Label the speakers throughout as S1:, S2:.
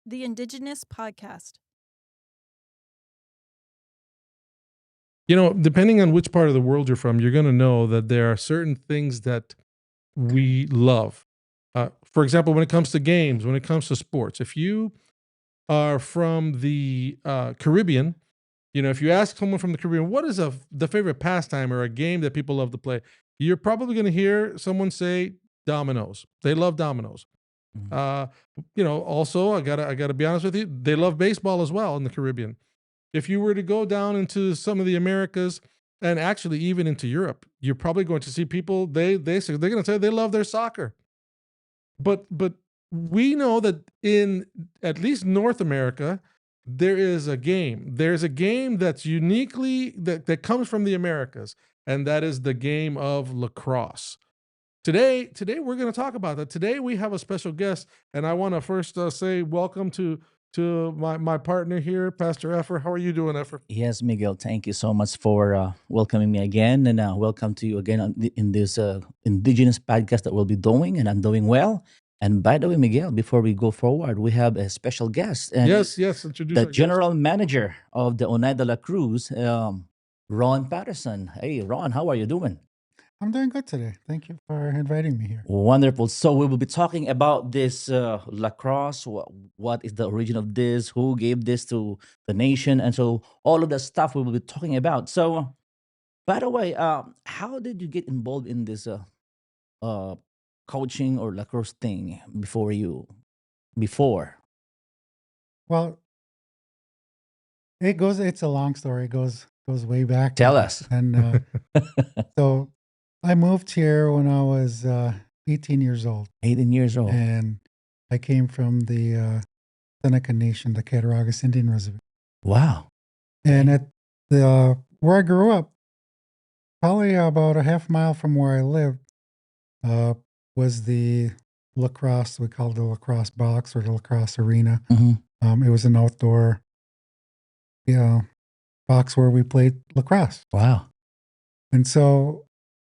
S1: The Indigenous Podcast.
S2: Depending on which part of the world you're from, you're going to know that there are certain things that we love. For example, when it comes to games, when it comes to sports, if you are from the Caribbean, if you ask someone from the Caribbean, what is the favorite pastime or a game that people love to play, you're probably going to hear someone say dominoes. They love dominoes.
S3: Mhm.
S2: Also, I gotta be honest with you, they love baseball as well in the Caribbean. If you were to go down into some of the Americas and actually even into Europe, you're probably going to see people, they're going to say they love their soccer. But we know that in at least North America, there's a game that's uniquely that comes from the Americas, and that is the game of lacrosse. Today we're going to talk about that. Today we have a special guest, and I want to first say welcome to my partner here, Pastor Effer. How are you doing, Effer?
S3: Yes, Miguel, thank you so much for welcoming me again. And welcome to you again in this Indigenous podcast that we'll be doing. And I'm doing well. And by the way, Miguel, before we go forward, we have a special guest. And
S2: Yes, introduce
S3: the
S2: our guest.
S3: general manager of the Oneida Lacrosse, Ron Patterson. Hey, Ron, how are you doing?
S4: I'm doing good today. Thank you for inviting me here.
S3: Wonderful. So we will be talking about this lacrosse. What is the origin of this? Who gave this to the nation? And so all of the stuff we will be talking about. So, by the way, how did you get involved in this coaching or lacrosse thing before?
S4: Well, it's a long story. It goes way back.
S3: Tell us.
S4: And so I moved here when I was 18 years old.
S3: 18 years old.
S4: And I came from the Seneca Nation, the Cattaraugus Indian Reservation.
S3: Wow.
S4: And at where I grew up, probably about a half mile from where I lived, was the lacrosse. We called it the lacrosse box or the lacrosse arena.
S3: Mm-hmm.
S4: It was an outdoor box where we played lacrosse.
S3: Wow.
S4: And so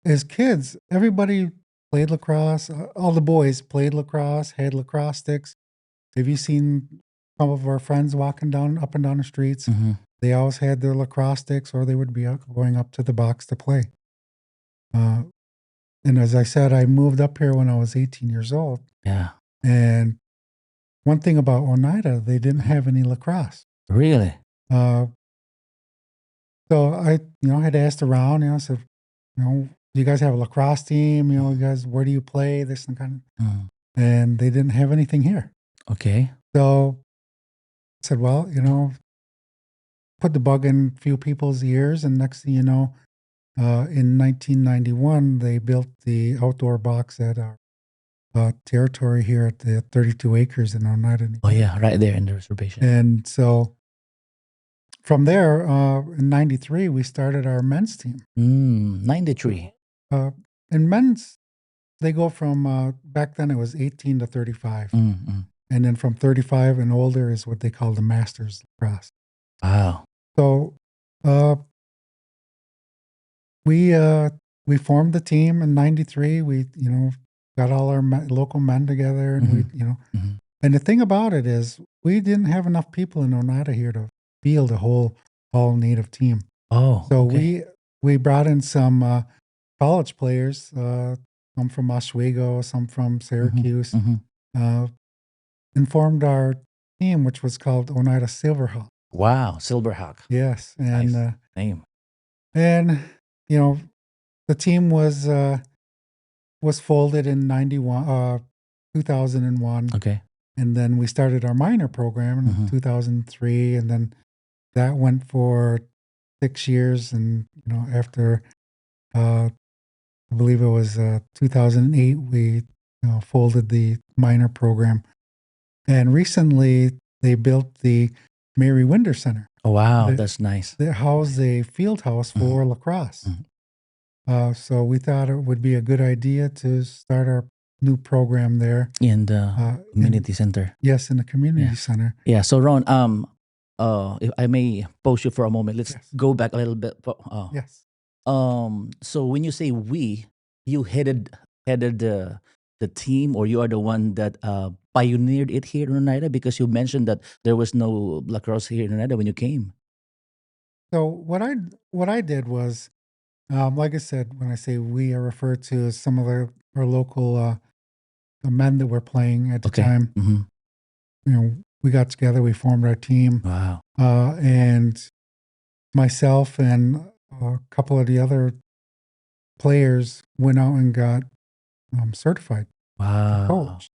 S4: as kids, everybody played lacrosse. All the boys played lacrosse, had lacrosse sticks. Have you seen some of our friends walking up and down the streets?
S3: Mm-hmm.
S4: They always had their lacrosse sticks, or they would be going up to the box to play. And as I said, I moved up here when I was 18 years old.
S3: Yeah.
S4: And one thing about Oneida, they didn't have any lacrosse.
S3: Really?
S4: So I, had asked around, said, do you guys have a lacrosse team? You guys, where do you play? This and kind of, and they didn't have anything here.
S3: Okay.
S4: So I said, well, put the bug in a few people's ears, and next thing you know, in 1991, they built the outdoor box at our territory here at the 32 acres in Oneida.
S3: Oh yeah, right there in the reservation.
S4: And so from there, in 93, we started our men's team.
S3: 93.
S4: In men's, they go from, back then it was 18 to 35.
S3: Mm-hmm.
S4: And then from 35 and older is what they call the Masters Lacrosse.
S3: Wow.
S4: So we formed the team in 93. We, got all our local men together. And
S3: Mm-hmm.
S4: And the thing about it is we didn't have enough people in Oneida here to field a whole all-native team.
S3: Oh,
S4: So
S3: okay.
S4: we brought in some college players, some from Oswego, some from Syracuse,
S3: Mm-hmm.
S4: and formed our team, which was called Oneida Silverhawk.
S3: Wow, Silverhawk.
S4: Yes, and
S3: Nice name.
S4: and the team was folded in 2001.
S3: Okay.
S4: And then we started our minor program in 2003, and then that went for 6 years. And after I believe it was 2008, we folded the minor program. And recently, they built the Mary Winder Center.
S3: Oh wow, that's nice.
S4: They housed a field house for lacrosse. So we thought it would be a good idea to start our new program there.
S3: In the community center.
S4: Yes, in the community center.
S3: Yeah. So Ron, if I may pause you for a moment, let's go back a little bit.
S4: Yes.
S3: So when you say we, you headed the the team, or you are the one that pioneered it here in Oneida? Because you mentioned that there was no lacrosse here in Oneida when you came.
S4: So what I did was, like I said, when I say we, I refer to some of our local the men that were playing at the
S3: Okay.
S4: time.
S3: Mhm.
S4: You know, we got together, we formed our team,
S3: Wow.
S4: and myself and a couple of the other players went out and got certified to
S3: Wow.
S4: coach.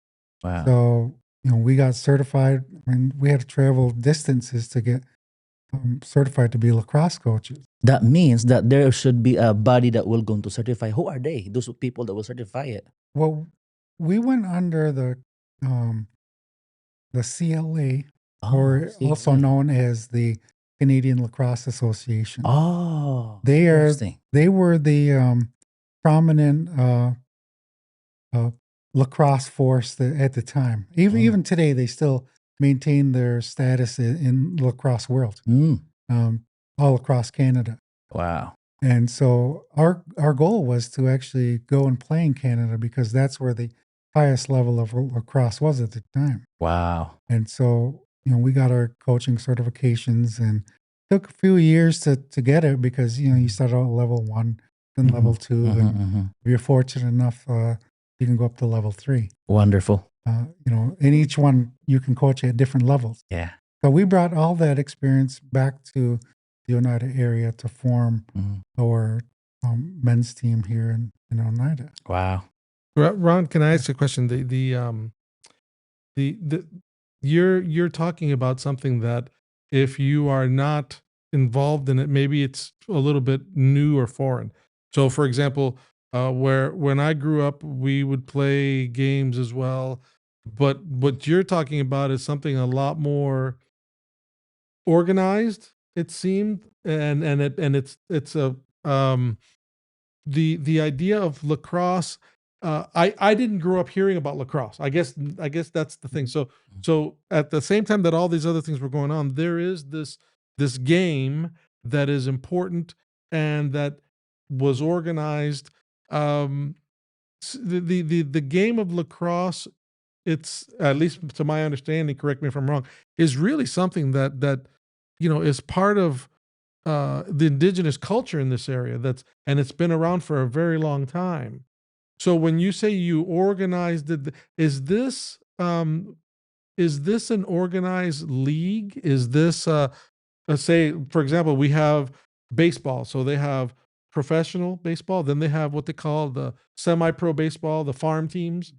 S3: Wow.
S4: So, you know, we got certified. I mean, we had to travel distances to get certified to be lacrosse coaches.
S3: That means that there should be a body that will going to certify. Who are they? Those people that will certify it.
S4: Well, we went under the CLA,
S3: Oh,
S4: or also
S3: CLA.
S4: known as the Canadian Lacrosse Association.
S3: Oh,
S4: They
S3: interesting.
S4: were the prominent lacrosse force at the time. Even today, they still maintain their status in lacrosse world,
S3: Mm.
S4: all across Canada.
S3: Wow.
S4: And so our goal was to actually go and play in Canada because that's where the highest level of lacrosse was at the time.
S3: Wow.
S4: And so, you know, we got our coaching certifications, and took a few years to get it because, you know, you start out at level 1, then level 2, and if you're fortunate enough, you can go up to level 3.
S3: Wonderful.
S4: You know, in each one, you can coach at different levels.
S3: Yeah.
S4: So we brought all that experience back to the Oneida area to form our men's team here in Oneida.
S3: Wow.
S2: Ron, can I ask a question? You're talking about something that if you are not involved in it, maybe it's a little bit new or foreign. So, for example, when I grew up, we would play games as well, but what you're talking about is something a lot more organized. It seemed, and it's a the idea of lacrosse. I didn't grow up hearing about lacrosse. I guess that's the thing. So at the same time that all these other things were going on, there is this game that is important and that was organized. The game of lacrosse, it's, at least to my understanding, correct me if I'm wrong, is really something that is part of the indigenous culture in this area, and it's been around for a very long time. So when you say you organized it, is this an organized league? Is this let's say, for example, we have baseball, so they have professional baseball, then they have what they call the semi-pro baseball, the farm teams.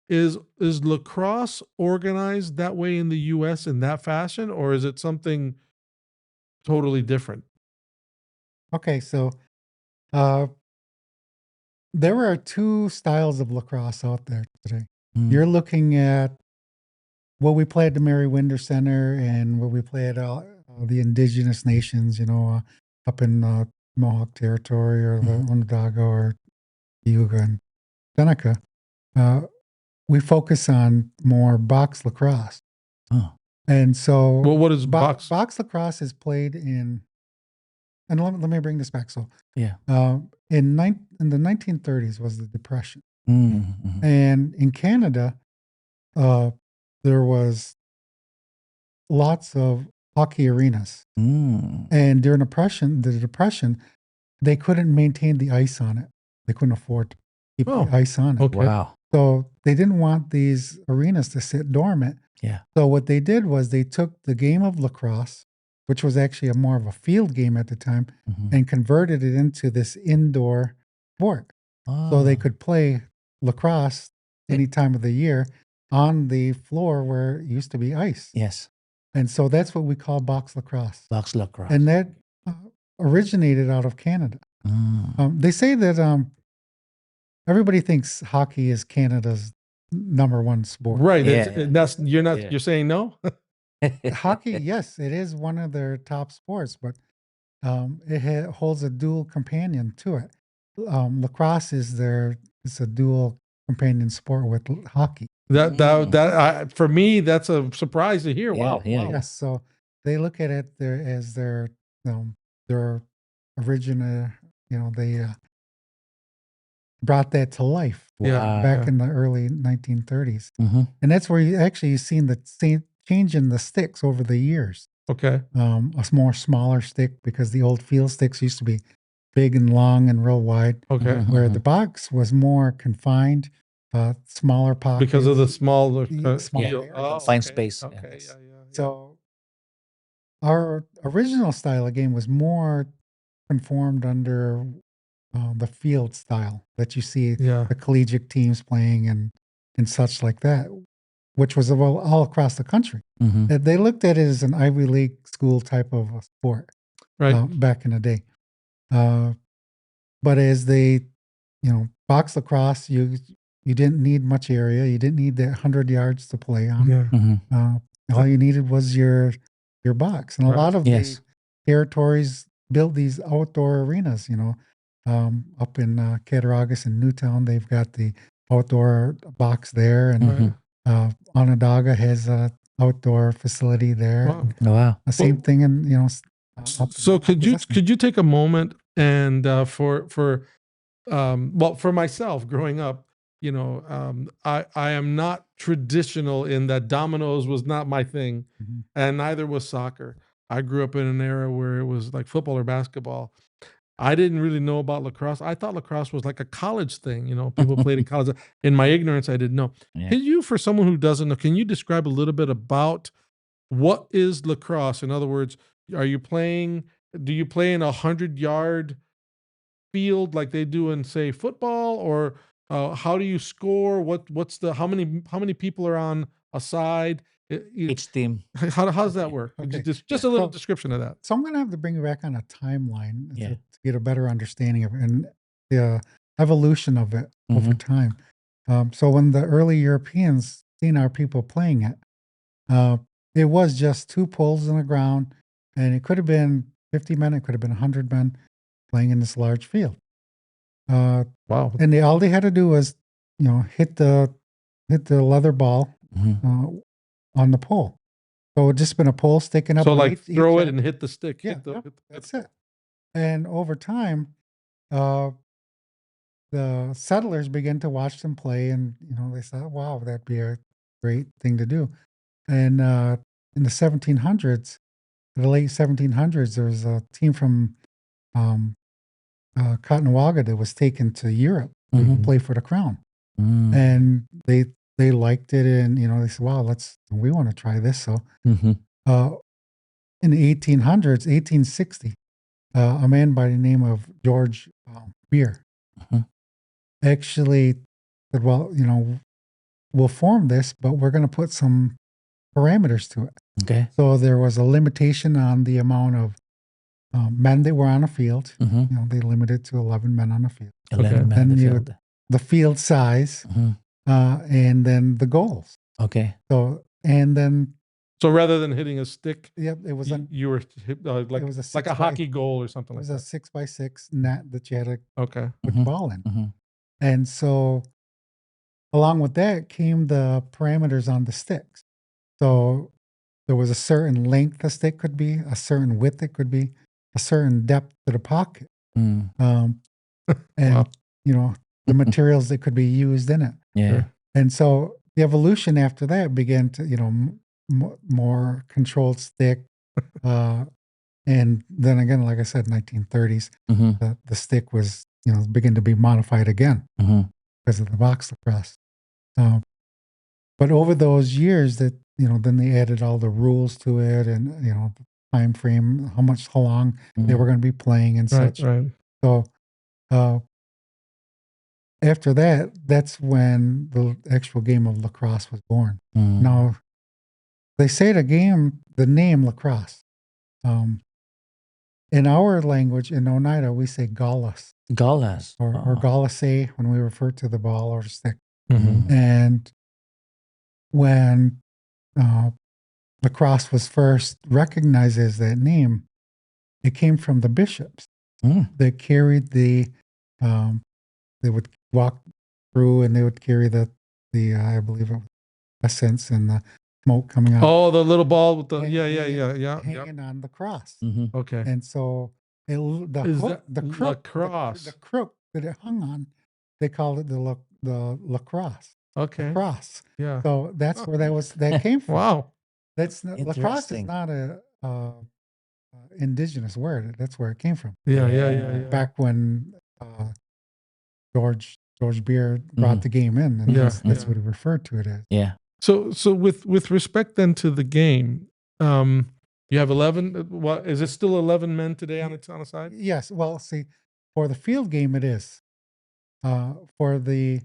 S2: Is lacrosse organized that way in the US in that fashion, or is it something totally different?
S4: Okay, so uh, there are 2 styles of lacrosse out there today. You're looking at what we play at the Mary Winder Center and what we play at the Indigenous nations, you know, up in Mohawk Territory or the Onondaga or Yuga and Seneca. We focus on more box lacrosse.
S3: Oh.
S4: And so
S2: Well, what is box?
S4: box lacrosse is played in, and let me bring this back. So
S3: Yeah.
S4: in the 1930s was the Depression.
S3: Mm-hmm.
S4: And in Canada, there was lots of hockey arenas. And during the Depression, they couldn't maintain the ice on it. They couldn't afford to keep
S2: Oh,
S4: the ice on it.
S2: okay.
S3: Wow.
S4: So they didn't want these arenas to sit dormant.
S3: Yeah.
S4: So what they did was they took the game of lacrosse, which was actually more of a field game at the time, and converted it into this indoor sport. So they could play lacrosse any time of the year on the floor where it used to be ice.
S3: Yes.
S4: And so that's what we call box lacrosse.
S3: Box lacrosse.
S4: And that originated out of Canada. They say that everybody thinks hockey is Canada's number 1 sport.
S2: Right.
S3: Yeah.
S2: That's you're not.
S3: Yeah.
S2: You're saying no.
S4: Hockey, yes, it is one of their top sports, but it holds a dual companion to it. Lacrosse is it's a dual companion sport with hockey.
S2: For me, that's a surprise to hear.
S3: Yeah,
S2: Wow.
S3: yeah.
S2: Wow.
S4: Yes, so they look at it as their origin. You know, brought that to life
S2: Yeah.
S4: back in the early 1930s.
S3: Mhm.
S4: And that's where you actually seen the change in the sticks over the years.
S2: Okay.
S4: A more smaller stick, because the old field sticks used to be big and long and real wide,
S2: Okay.
S3: Mhm.
S4: where the box was more confined, smaller pockets.
S2: Because of the small
S4: small
S3: Yeah.
S4: area.
S3: Confined
S2: okay.
S3: space, yeah.
S2: Okay. Yeah.
S4: So our original style of game was more conformed under the field style that you see
S2: Yeah.
S4: the collegiate teams playing and such like that, which was all across the country.
S3: Mhm.
S4: They looked at it as an Ivy League school type of a sport
S2: Right.
S4: back in the day. But as they, box lacrosse, you didn't need much area. You didn't need that 100 yards to play on.
S2: Yeah.
S3: Mhm.
S4: All you needed was your box, and a
S2: Right.
S4: lot of
S3: Yes.
S4: the territories built these outdoor arenas. Up in Cattaraugus and Newtown, they've got the outdoor box there, and
S3: Mhm.
S4: Onondaga has a outdoor facility there.
S2: Wow.
S3: Oh, wow.
S4: The same thing in up
S2: So
S4: in
S2: could you take a moment and for myself growing up, I am not traditional in that dominoes was not my thing,
S4: Mhm.
S2: and neither was soccer. I grew up in an era where it was like football or basketball. I didn't really know about lacrosse. I thought lacrosse was like a college thing. People played in college. In my ignorance, I didn't know.
S3: Yeah.
S2: Can you, for someone who doesn't know, can you describe a little bit about what is lacrosse? In other words, do you play in 100-yard field like they do in, say, football, or how do you score? How many people are on a side?
S3: Each team.
S2: How does that work?
S4: Okay.
S2: Just a little
S4: So-
S2: description of that.
S4: So I'm going to have to bring you back on a timeline
S3: Yeah.
S4: to get a better understanding of it and the evolution of it over
S3: Mhm.
S4: time. So when the early Europeans seen our people playing it, it was just two poles in the ground, and it could have been 50 men, it could have been 100 men playing in this large field.
S2: Wow.
S4: And all they had to do was, hit the leather ball
S3: Mhm.
S4: on the pole. So it just been a pole sticking up.
S2: So
S4: on
S2: like throw it
S4: end.
S2: and hit the stick.
S4: Yeah,
S2: Hit the,
S4: yep,
S2: hit the-
S4: that's it. And over time, the settlers began to watch them play, and they thought, "Wow, that'd be a great thing to do." And in the 1700s, the late 1700s, there was a team from Cottonwaga that was taken to Europe to
S3: Mhm.
S4: play for the crown,
S3: Mm.
S4: and they liked it, and they said, "Wow, we want to try this." So
S3: Mhm.
S4: in the 1800s, 1860, a man by the name of George Beer
S3: Mhm.
S4: actually said, "Well, we'll form this, but we're going to put some parameters to it."
S3: Okay.
S4: So there was a limitation on the amount of men that were on a field.
S3: Mhm.
S4: They limited to 11 men on a field.
S3: 11 men on the
S4: Then
S3: field.
S4: the field size,
S3: Mhm.
S4: and then the goals.
S3: Okay.
S4: So and then
S2: So rather than hitting a stick,
S4: yep, it was
S2: you were like
S4: it was a
S2: like
S4: six
S2: a
S4: by-
S2: hockey goal or something
S4: it
S2: like
S4: was a
S2: that.
S4: 6x6 net that you had to
S2: Okay.
S4: put
S3: Mhm.
S4: the ball in.
S3: Mhm.
S4: And so along with that came the parameters on the sticks. So there was a certain length the stick could be, a certain width it could be, a certain depth to the pocket,
S3: Mm.
S4: and
S2: Wow.
S4: the materials that could be used in it.
S3: Yeah.
S2: Sure.
S4: And so the evolution after that began to more controlled stick, and then again, like I said, 1930s,
S3: Mhm.
S4: the stick was began to be modified again
S3: Mhm.
S4: because of the box lacrosse. But over those years, that then they added all the rules to it, and the time frame, how long they were going to be playing and
S2: Right.
S4: such.
S2: Right.
S4: So after that, that's when the actual game of lacrosse was born.
S3: Mm.
S4: Now they say the name lacrosse. In our language, in Oneida, we say gallas
S3: Gallas.
S4: or gallase when we refer to the ball or stick.
S2: Mhm.
S4: And when lacrosse was first recognized as that name, it came from the bishops
S3: Mm.
S4: that carried they would walk through and they would carry the I believe it was essence and the smoke coming out.
S2: Oh, the little ball with the
S4: hanging
S2: yeah.
S4: on the cross.
S3: Mhm.
S2: Okay.
S4: And so
S2: Is that
S4: the crook
S2: lacrosse?
S4: the crook that it hung on they called it the lacrosse.
S2: Okay.
S4: Lacrosse.
S2: Yeah.
S4: So that's where that came from.
S2: Wow.
S4: Lacrosse is
S3: Interesting.
S4: not a indigenous word. That's where it came from.
S2: Yeah.
S4: Back when George Beard brought the game in, and
S2: Yeah,
S4: that's what he referred to it as.
S3: Yeah.
S2: So with respect then to the game, you have 11. What is it? Still 11 men today on a side?
S4: Yes. Well, see, for the field game, it is. For the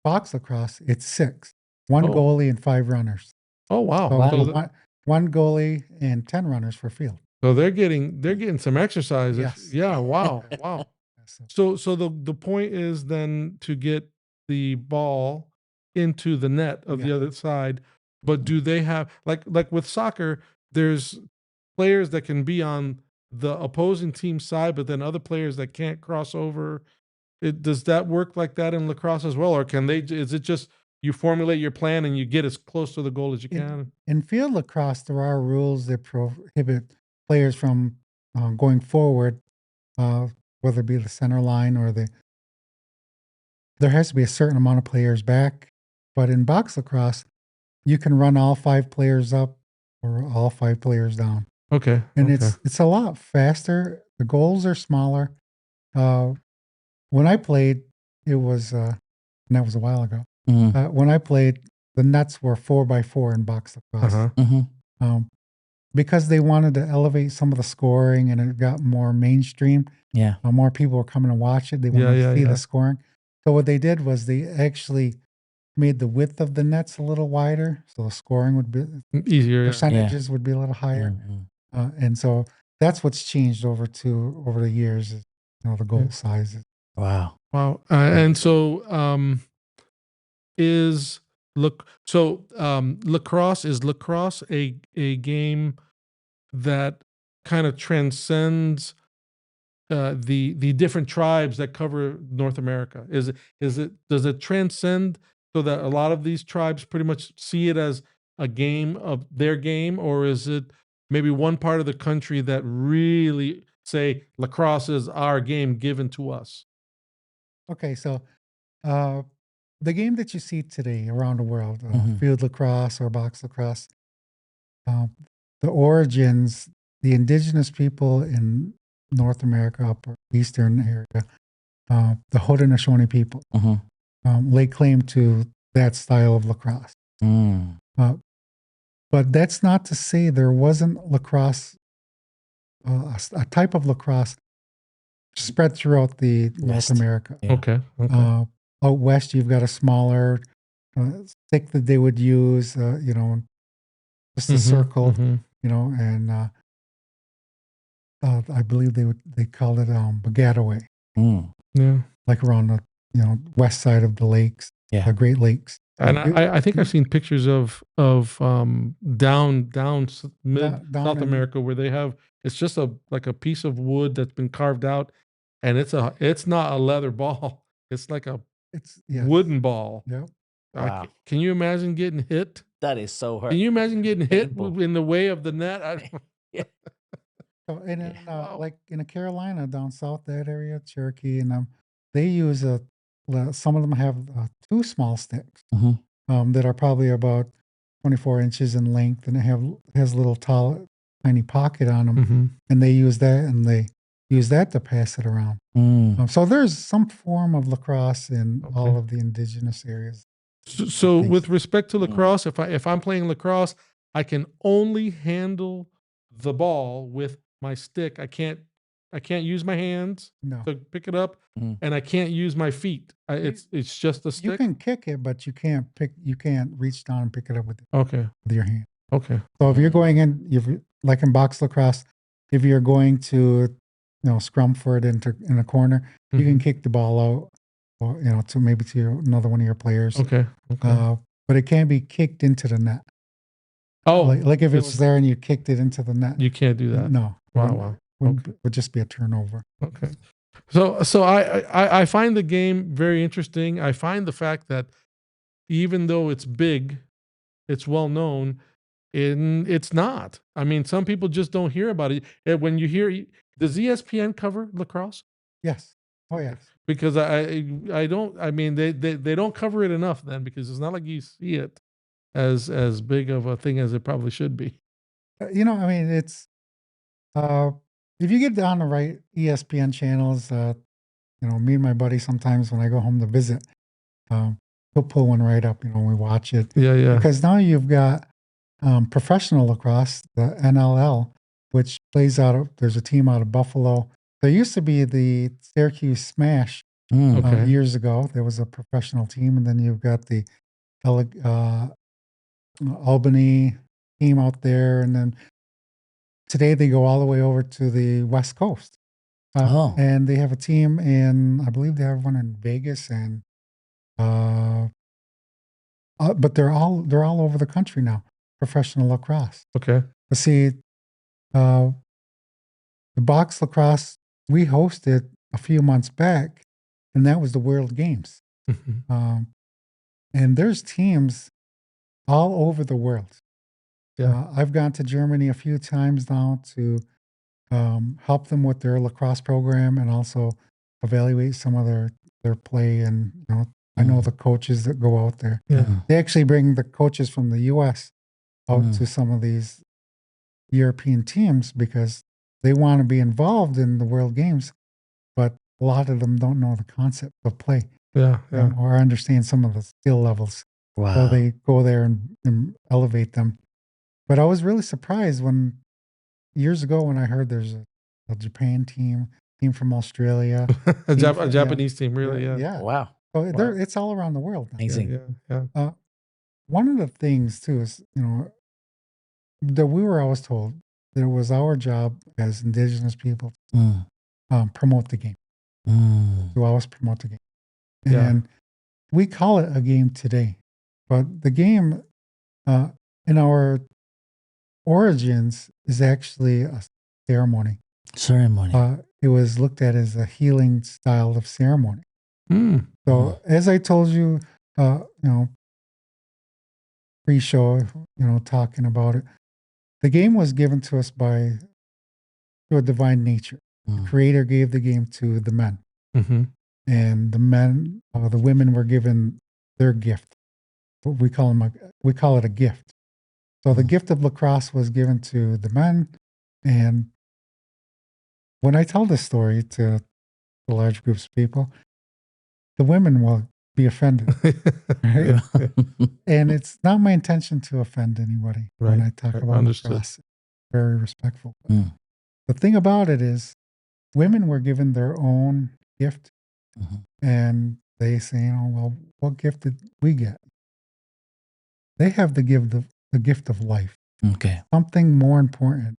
S4: box lacrosse, it's 6. One
S2: Oh.
S4: goalie and 5 runners.
S2: Oh wow.
S4: So
S3: Wow.
S4: one goalie and 10 runners for field.
S2: So they're getting some exercise.
S4: Yes.
S2: Yeah. Wow. Wow.
S4: So,
S2: So the point is then to get the ball into the net of the other side. But do they have like with soccer? There's players that can be on the opposing team side, but then other players that can't cross over. Does that work like that in lacrosse as well, or can they? Is it just you formulate your plan and you get as close to the goal as you can?
S4: in field lacrosse, there are rules that prohibit players from going forward, whether it be the center line or there has to be a certain amount of players back. But in box lacrosse, you can run all 5 players up or all 5 players down.
S2: Okay.
S4: And
S2: okay.
S4: it's a lot faster. The goals are smaller. When I played, it was and that was a while ago. When I played, the nets were 4x4 in box lacrosse. Because they wanted to elevate some of the scoring and it got more mainstream.
S3: Yeah.
S4: More people were coming to watch it. They wanted to see
S2: yeah.
S4: the scoring. So what they did was they actually made the width of the nets a little wider, so the scoring would be
S2: Easier. Yeah.
S4: percentages would be a little higher. And so that's what's changed over the years. Is, the goal sizes.
S3: Wow.
S2: Wow. And so lacrosse a game that kind of transcends the different tribes that cover North America? Does it transcend so that a lot of these tribes pretty much see it as a game of their game, or is it maybe one part of the country that really say lacrosse is our game given to us?
S4: Okay, so the game that you see today around the world, field lacrosse or box lacrosse, the origins, the indigenous people in North America, upper eastern area, the Haudenosaunee people, lay claim to that style of lacrosse. But that's not to say there wasn't lacrosse, a type of lacrosse spread throughout the North America.
S3: Yeah.
S2: Okay.
S4: Out west, you've got a smaller stick that they would use, just a circle, and I believe they called it Bagataway.
S2: Yeah.
S4: Like around the west side of the lakes, the Great Lakes.
S2: And I think I've seen pictures of down South America where they have, it's just like a piece of wood that's been carved out, and it's not a leather ball. It's like a wooden ball.
S4: Yeah.
S3: Wow.
S2: Can you imagine getting hit?
S3: That is so hurt.
S2: Can you imagine getting hit
S3: Painful.
S2: in the way of the net?
S4: So like in Carolina, down south, that area, Cherokee, and they use some of them have 2 small sticks that are probably about 24 inches in length, and it has a little tiny pocket on them, and they use that, and they use that to pass it around. So there's some form of lacrosse in all of the indigenous areas.
S2: So with respect to lacrosse, if I'm playing lacrosse, I can only handle the ball with my stick. I can't use my hands to pick it up, and I can't use my feet. It's just a stick.
S4: You can kick it, but you can't reach down and pick it up with your hand.
S2: Okay.
S4: So if you're going in, like in box lacrosse, if you're going to scrum for it in a corner, you can kick the ball out, or to another one of your players.
S2: Okay.
S4: But it can't be kicked into the net.
S2: Oh,
S4: like if it was there and you kicked it into the net,
S2: you can't do that.
S4: No.
S2: Wow.
S4: It would just be a turnover.
S2: Okay. So I find the game very interesting. I find the fact that even though it's big, it's well known, it's not. I mean, some people just don't hear about it. When you hear, does ESPN cover lacrosse?
S4: Yes. Oh, yes.
S2: because I don't, I mean, they don't cover it enough then, because it's not like you see it as big of a thing as it probably should be.
S4: You know, I mean, it's if you get on the right ESPN channels, you know, me and my buddy sometimes when I go home to visit, he'll pull one right up. You know, we watch it
S2: Yeah.
S4: because now you've got professional lacrosse, the NLL, which plays out of. There's a team out of Buffalo. There used to be the Syracuse Smash
S2: Okay.
S4: years ago. There was a professional team, and then you've got the Albany team out there, and then today they go all the way over to the West Coast. And they have a team in, I believe they have one in Vegas, and but they're all over the country now. Professional lacrosse.
S2: Okay.
S4: But see, the box lacrosse we hosted a few months back, and that was the World Games. And there's teams all over the world.
S2: Yeah.
S4: I've gone to Germany a few times now to help them with their lacrosse program and also evaluate some of their play. And you know, I know the coaches that go out there.
S2: Yeah.
S4: They actually bring the coaches from the U.S. out to some of these European teams because they want to be involved in the World Games, but a lot of them don't know the concept of play.
S2: Yeah.
S4: Or understand some of the skill levels.
S3: Wow.
S4: So they go there and elevate them. But I was really surprised when years ago when I heard there's a Japan team from Australia,
S2: a Japanese team, really.
S4: yeah.
S3: Wow.
S4: So it's all around the world. Now.
S3: Amazing.
S2: Yeah.
S4: One of the things too is, you know, that we were always told that it was our job as Indigenous people to promote the game. To always promote the game. And we call it a game today, but the game in our origins is actually a ceremony. It was looked at as a healing style of ceremony. So as I told you, you know, pre-show, you know, talking about it, the game was given to us by through a divine nature. The Creator gave the game to the men. And the men, the women were given their gift. We call it a gift. So the gift of lacrosse was given to the men. And when I tell this story to large groups of people, the women will be offended. Right? And it's not my intention to offend anybody when I talk about lacrosse. Very respectful. The thing about it is, women were given their own gift. And they say, you know, well, what gift did we get? They have the gift of life.
S3: Okay.
S4: Something more important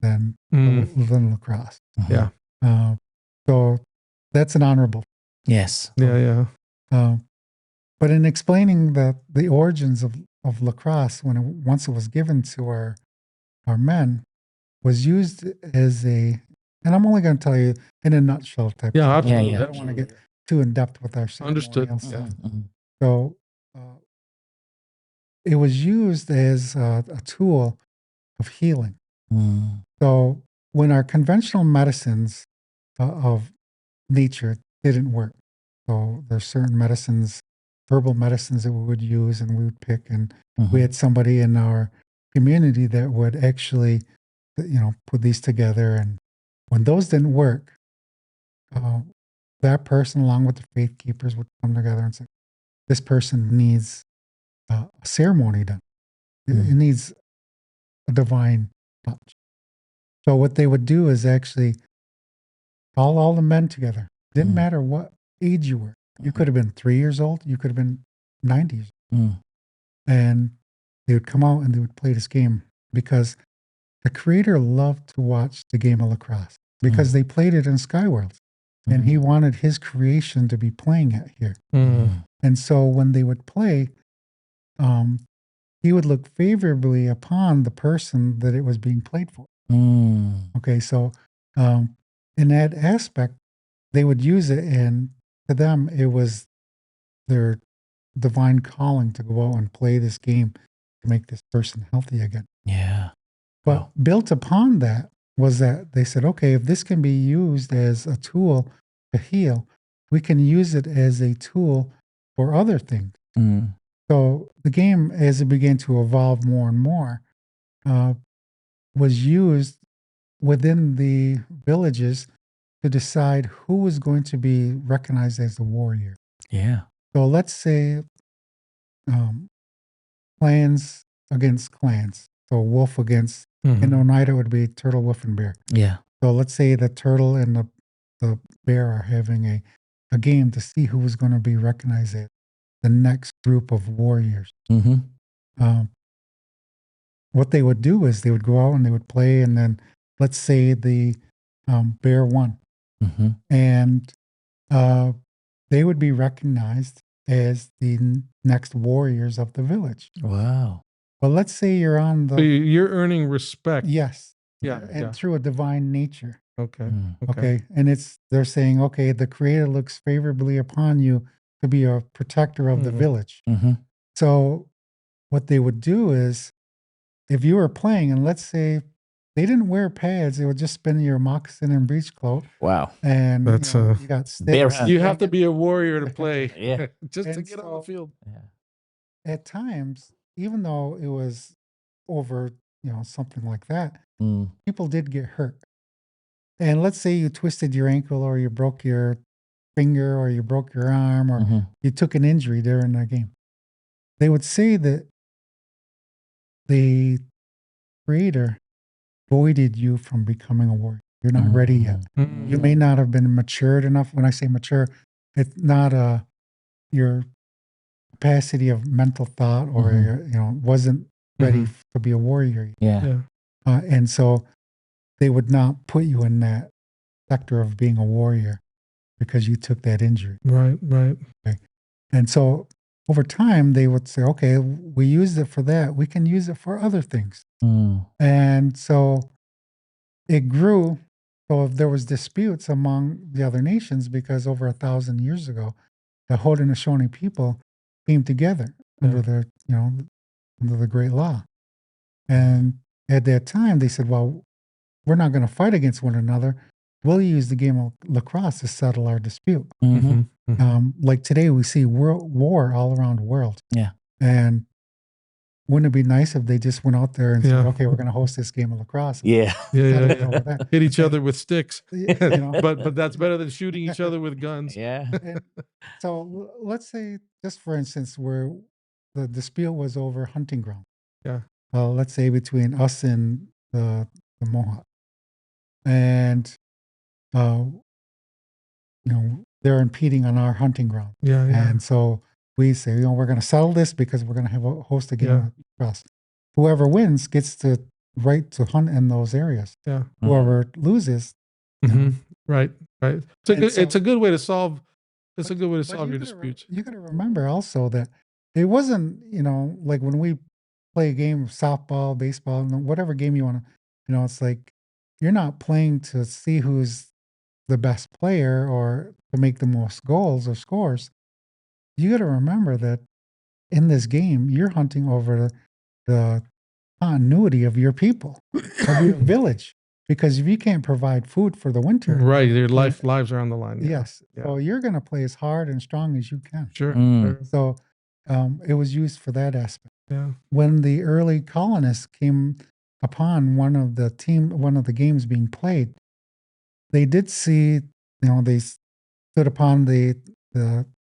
S4: than lacrosse.
S2: Yeah.
S4: So that's an honorable.
S3: Yes.
S2: Yeah.
S4: But in explaining the origins of lacrosse, once it was given to our men, was used as and I'm only going to tell you in a nutshell type.
S2: Yeah,
S4: of thing.
S2: absolutely.
S4: I don't want to get too in depth with our
S2: Understood.
S4: ceremonials. So it was used as a tool of healing. So when our conventional medicines of nature didn't work, so there's certain medicines, herbal medicines that we would use and we would pick, and we had somebody in our community that would actually, you know, put these together. And when those didn't work, that person, along with the faith keepers, would come together and say, this person needs a ceremony done. It needs a divine touch. So what they would do is actually call all the men together. Didn't matter what age you were. You could have been 3 years old. You could have been 90 years old. And they would come out and they would play this game because the Creator loved to watch the game of lacrosse because they played it in Skyworlds. And he wanted his creation to be playing it here. And so when they would play, he would look favorably upon the person that it was being played for. Okay, so in that aspect, they would use it, and to them, it was their divine calling to go out and play this game to make this person healthy again.
S3: Yeah.
S4: But built upon that was that they said, okay, if this can be used as a tool to heal, we can use it as a tool for other things.
S3: Mm.
S4: So the game, as it began to evolve more and more, was used within the villages to decide who was going to be recognized as a warrior.
S3: Yeah.
S4: So let's say clans against clans. So wolf against, in Oneida would be turtle, wolf, and bear.
S3: Yeah.
S4: So let's say the turtle and the bear are having a game to see who was going to be recognized as the next group of warriors.
S3: Mm-hmm.
S4: What they would do is they would go out and they would play, and then let's say the bear won.
S3: Mm-hmm.
S4: And they would be recognized as the next warriors of the village.
S3: Wow.
S4: But let's say you're on the...
S2: So you're earning respect.
S4: Yes.
S2: Yeah.
S4: And
S2: Yeah.
S4: through a divine nature.
S2: Okay.
S3: Mm.
S4: Okay. And they're saying, okay, the Creator looks favorably upon you to be a protector of the village.
S3: Mm-hmm.
S4: So what they would do is, if you were playing, and let's say they didn't wear pads, they would just spin your moccasin and breech cloak.
S3: Wow.
S4: And
S2: That's,
S4: you got sticks.
S3: bare hands.
S2: You have to be a warrior to play.
S3: Yeah.
S2: Just to
S4: And
S2: get on the field.
S3: Yeah.
S4: At times, even though it was over, something like that,
S3: Mm.
S4: people did get hurt. And let's say you twisted your ankle, or you broke your finger, or you broke your arm, or
S3: Mm-hmm.
S4: you took an injury during the game. They would say that the Creator voided you from becoming a warrior. You're not ready yet.
S2: Mm.
S4: You may not have been matured enough. When I say mature, it's not your capacity of mental thought, or wasn't ready to be a warrior.
S3: Yeah.
S2: Yeah.
S4: And so they would not put you in that sector of being a warrior because you took that injury.
S2: Right. Right.
S4: And so over time, they would say, okay, we used it for that. We can use it for other things.
S3: Mm.
S4: And so it grew. So if there was disputes among the other nations, because over 1,000 years ago, the Haudenosaunee people came together under the Great Law. And at that time, they said, well, we're not going to fight against one another. We'll use the game of lacrosse to settle our dispute.
S3: Mm-hmm.
S4: Like today, we see war all around the world.
S3: Yeah.
S4: And wouldn't it be nice if they just went out there and said,
S2: Yeah.
S4: okay, we're going to host this game of lacrosse?
S3: Yeah.
S4: Settle it over that.
S2: Hit each other with sticks.
S4: know.
S2: But that's better than shooting each other with guns.
S3: Yeah.
S4: And so let's say, just for instance, where the dispute was over hunting ground.
S2: Yeah.
S4: Let's say between us and the Mohawk. And, they're impeding on our hunting ground.
S2: Yeah. Yeah.
S4: And so we say, we're going to settle this because we're going to have a host a game of lacrosse. Whoever wins gets the right to hunt in those areas.
S2: Yeah.
S4: Whoever loses.
S2: Right. Right. It's a good way to solve. It's a good way to solve your disputes.
S4: You got to remember also that it wasn't, like when we play a game of softball, baseball, whatever game you want to, it's like you're not playing to see who's the best player or to make the most goals or scores. You got to remember that in this game, you're hunting over the continuity of your people, of your village. Because if you can't provide food for the winter,
S2: Right, your lives are on the line. Yeah.
S4: Yes, so you're going to play as hard and strong as you can.
S2: Sure.
S3: Mm.
S4: So it was used for that aspect.
S2: Yeah.
S4: When the early colonists came upon one of the games being played, they did see, they stood upon the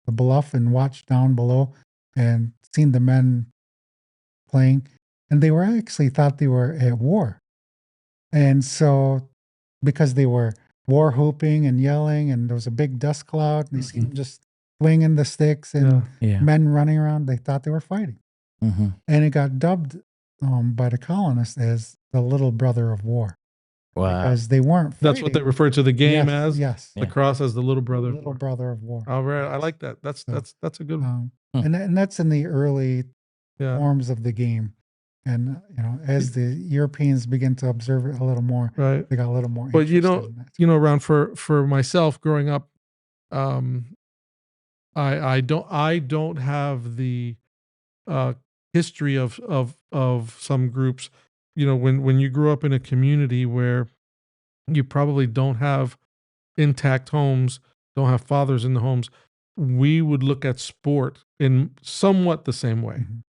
S4: bluff and watched down below and seen the men playing, and they were actually thought they were at war. And so, because they were war whooping and yelling, and there was a big dust cloud, and they seen them just swinging the sticks and men running around, they thought they were fighting.
S3: Mm-hmm.
S4: And it got dubbed by the colonists as the little brother of war.
S3: Wow.
S4: Because they weren't fighting.
S2: That's what they refer to the game as?
S4: Yes.
S2: Lacrosse as the little brother.
S4: The little brother of war.
S2: All right. I like that. That's a good one.
S4: And that's in the early forms of the game. And, as the Europeans begin to observe it a little more,
S2: right,
S4: they got a little more
S2: But,
S4: interested in that.
S2: Ron, for myself growing up, I don't have the history of some groups. When you grew up in a community where you probably don't have intact homes, don't have fathers in the homes, we would look at sport in somewhat the same way.
S4: Mhm.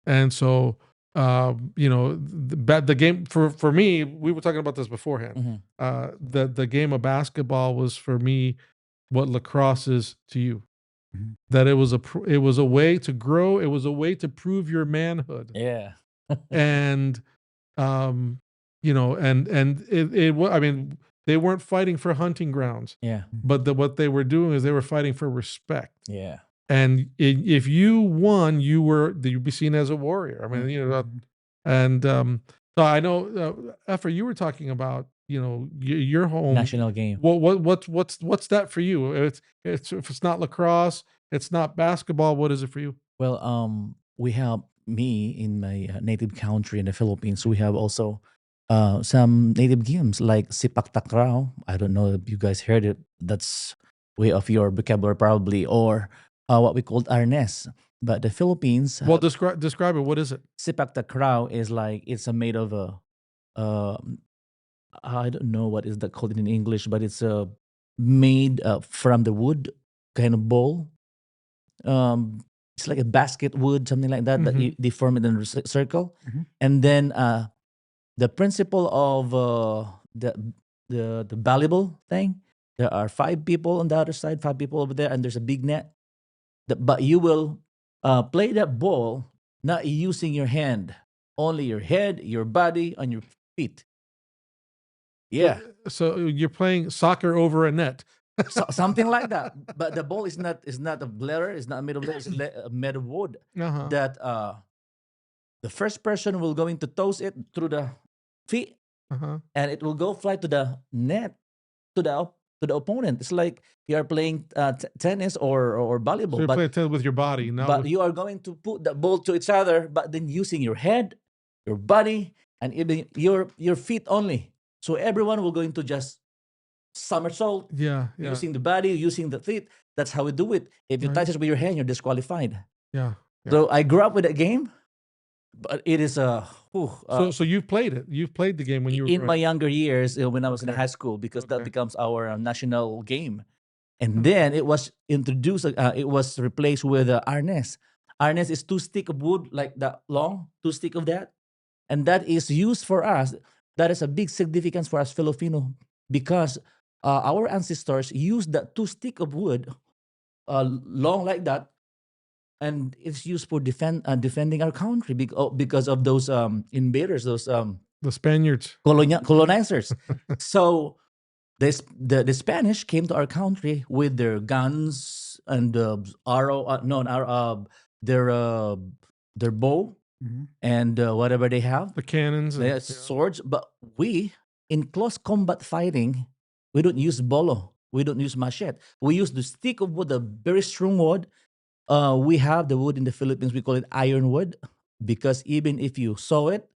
S2: And so, the game for me, we were talking about this beforehand. The game of basketball was for me what lacrosse is to you.
S4: Mhm.
S2: That it was a way to grow. It was a way to prove your manhood.
S3: Yeah.
S2: And I mean, they weren't fighting for hunting grounds,
S3: Yeah.
S2: but what they were doing is they were fighting for respect.
S3: Yeah.
S2: And if you won, you'd be seen as a warrior. I mean,
S4: Mhm.
S2: and so I know, Efra, you were talking about, your home.
S3: National game.
S2: What's that for you? It's if it's not lacrosse, it's not basketball. What is it for you?
S3: Well, we have me in my native country in the Philippines. We have also some native games like sipak takraw. I don't know if you guys heard it. That's way of your vocabulary probably, or what we called arnes. But the Philippines,
S2: Well, describe it. What is it?
S3: sipak takraw is like it's a made of a uh, I don't know what is that called in English, but it's made from the wood kind of bowl. It's like a basket wood, something like that. That
S2: Mhm.
S3: they form it in a circle,
S4: Mhm.
S3: and then the principle of the volleyball thing. There are 5 people on the other side, 5 people over there, and there's a big net. But you will play that ball not using your hand, only your head, your body, and your feet. Yeah.
S2: So you're playing soccer over a net.
S3: Something like that. But the ball is not a leather. It's not made of leather. It's made of wood.
S2: Uh-huh.
S3: That the first person will going to toss it through the feet,
S2: Uh-huh.
S3: and it will go fly to the net to the opponent. It's like you are playing tennis or
S2: So
S3: volleyball,
S2: you're playing tennis with your body, not
S3: but
S2: with,
S3: you are going to put the ball to each other, but then using your head, your body, and even your feet only. So everyone will going to just somersault
S2: yeah.
S3: using the body, using the feet. That's how we do it. If you
S2: Right.
S3: touch it with your hand, you're disqualified.
S2: Yeah.
S3: So I grew up with that game, but it is
S2: So you've played it. You've played the game when you were
S3: in my
S2: growing-
S3: younger years when I was in
S2: Okay.
S3: high school, because that
S2: Okay.
S3: becomes our national game. And
S2: Mhm.
S3: then it was introduced. It was replaced with arnes. Arnes is 2 stick of wood like that long, 2 stick of that, and that is used for us. That is a big significance for us Filipino, because our ancestors used that 2 stick of wood, long like that, and it's used for defending our country because of those invaders, those
S2: the Spaniards.
S3: colonizers. So the Spanish came to our country with their guns and their bow
S4: Mhm.
S3: and whatever they have.
S2: The cannons. And,
S3: They have swords, but we, in close combat fighting, we don't use bolo. We don't use machete. We use the stick of wood, a very strong wood. We have the wood in the Philippines. We call it iron wood, because even if you saw it,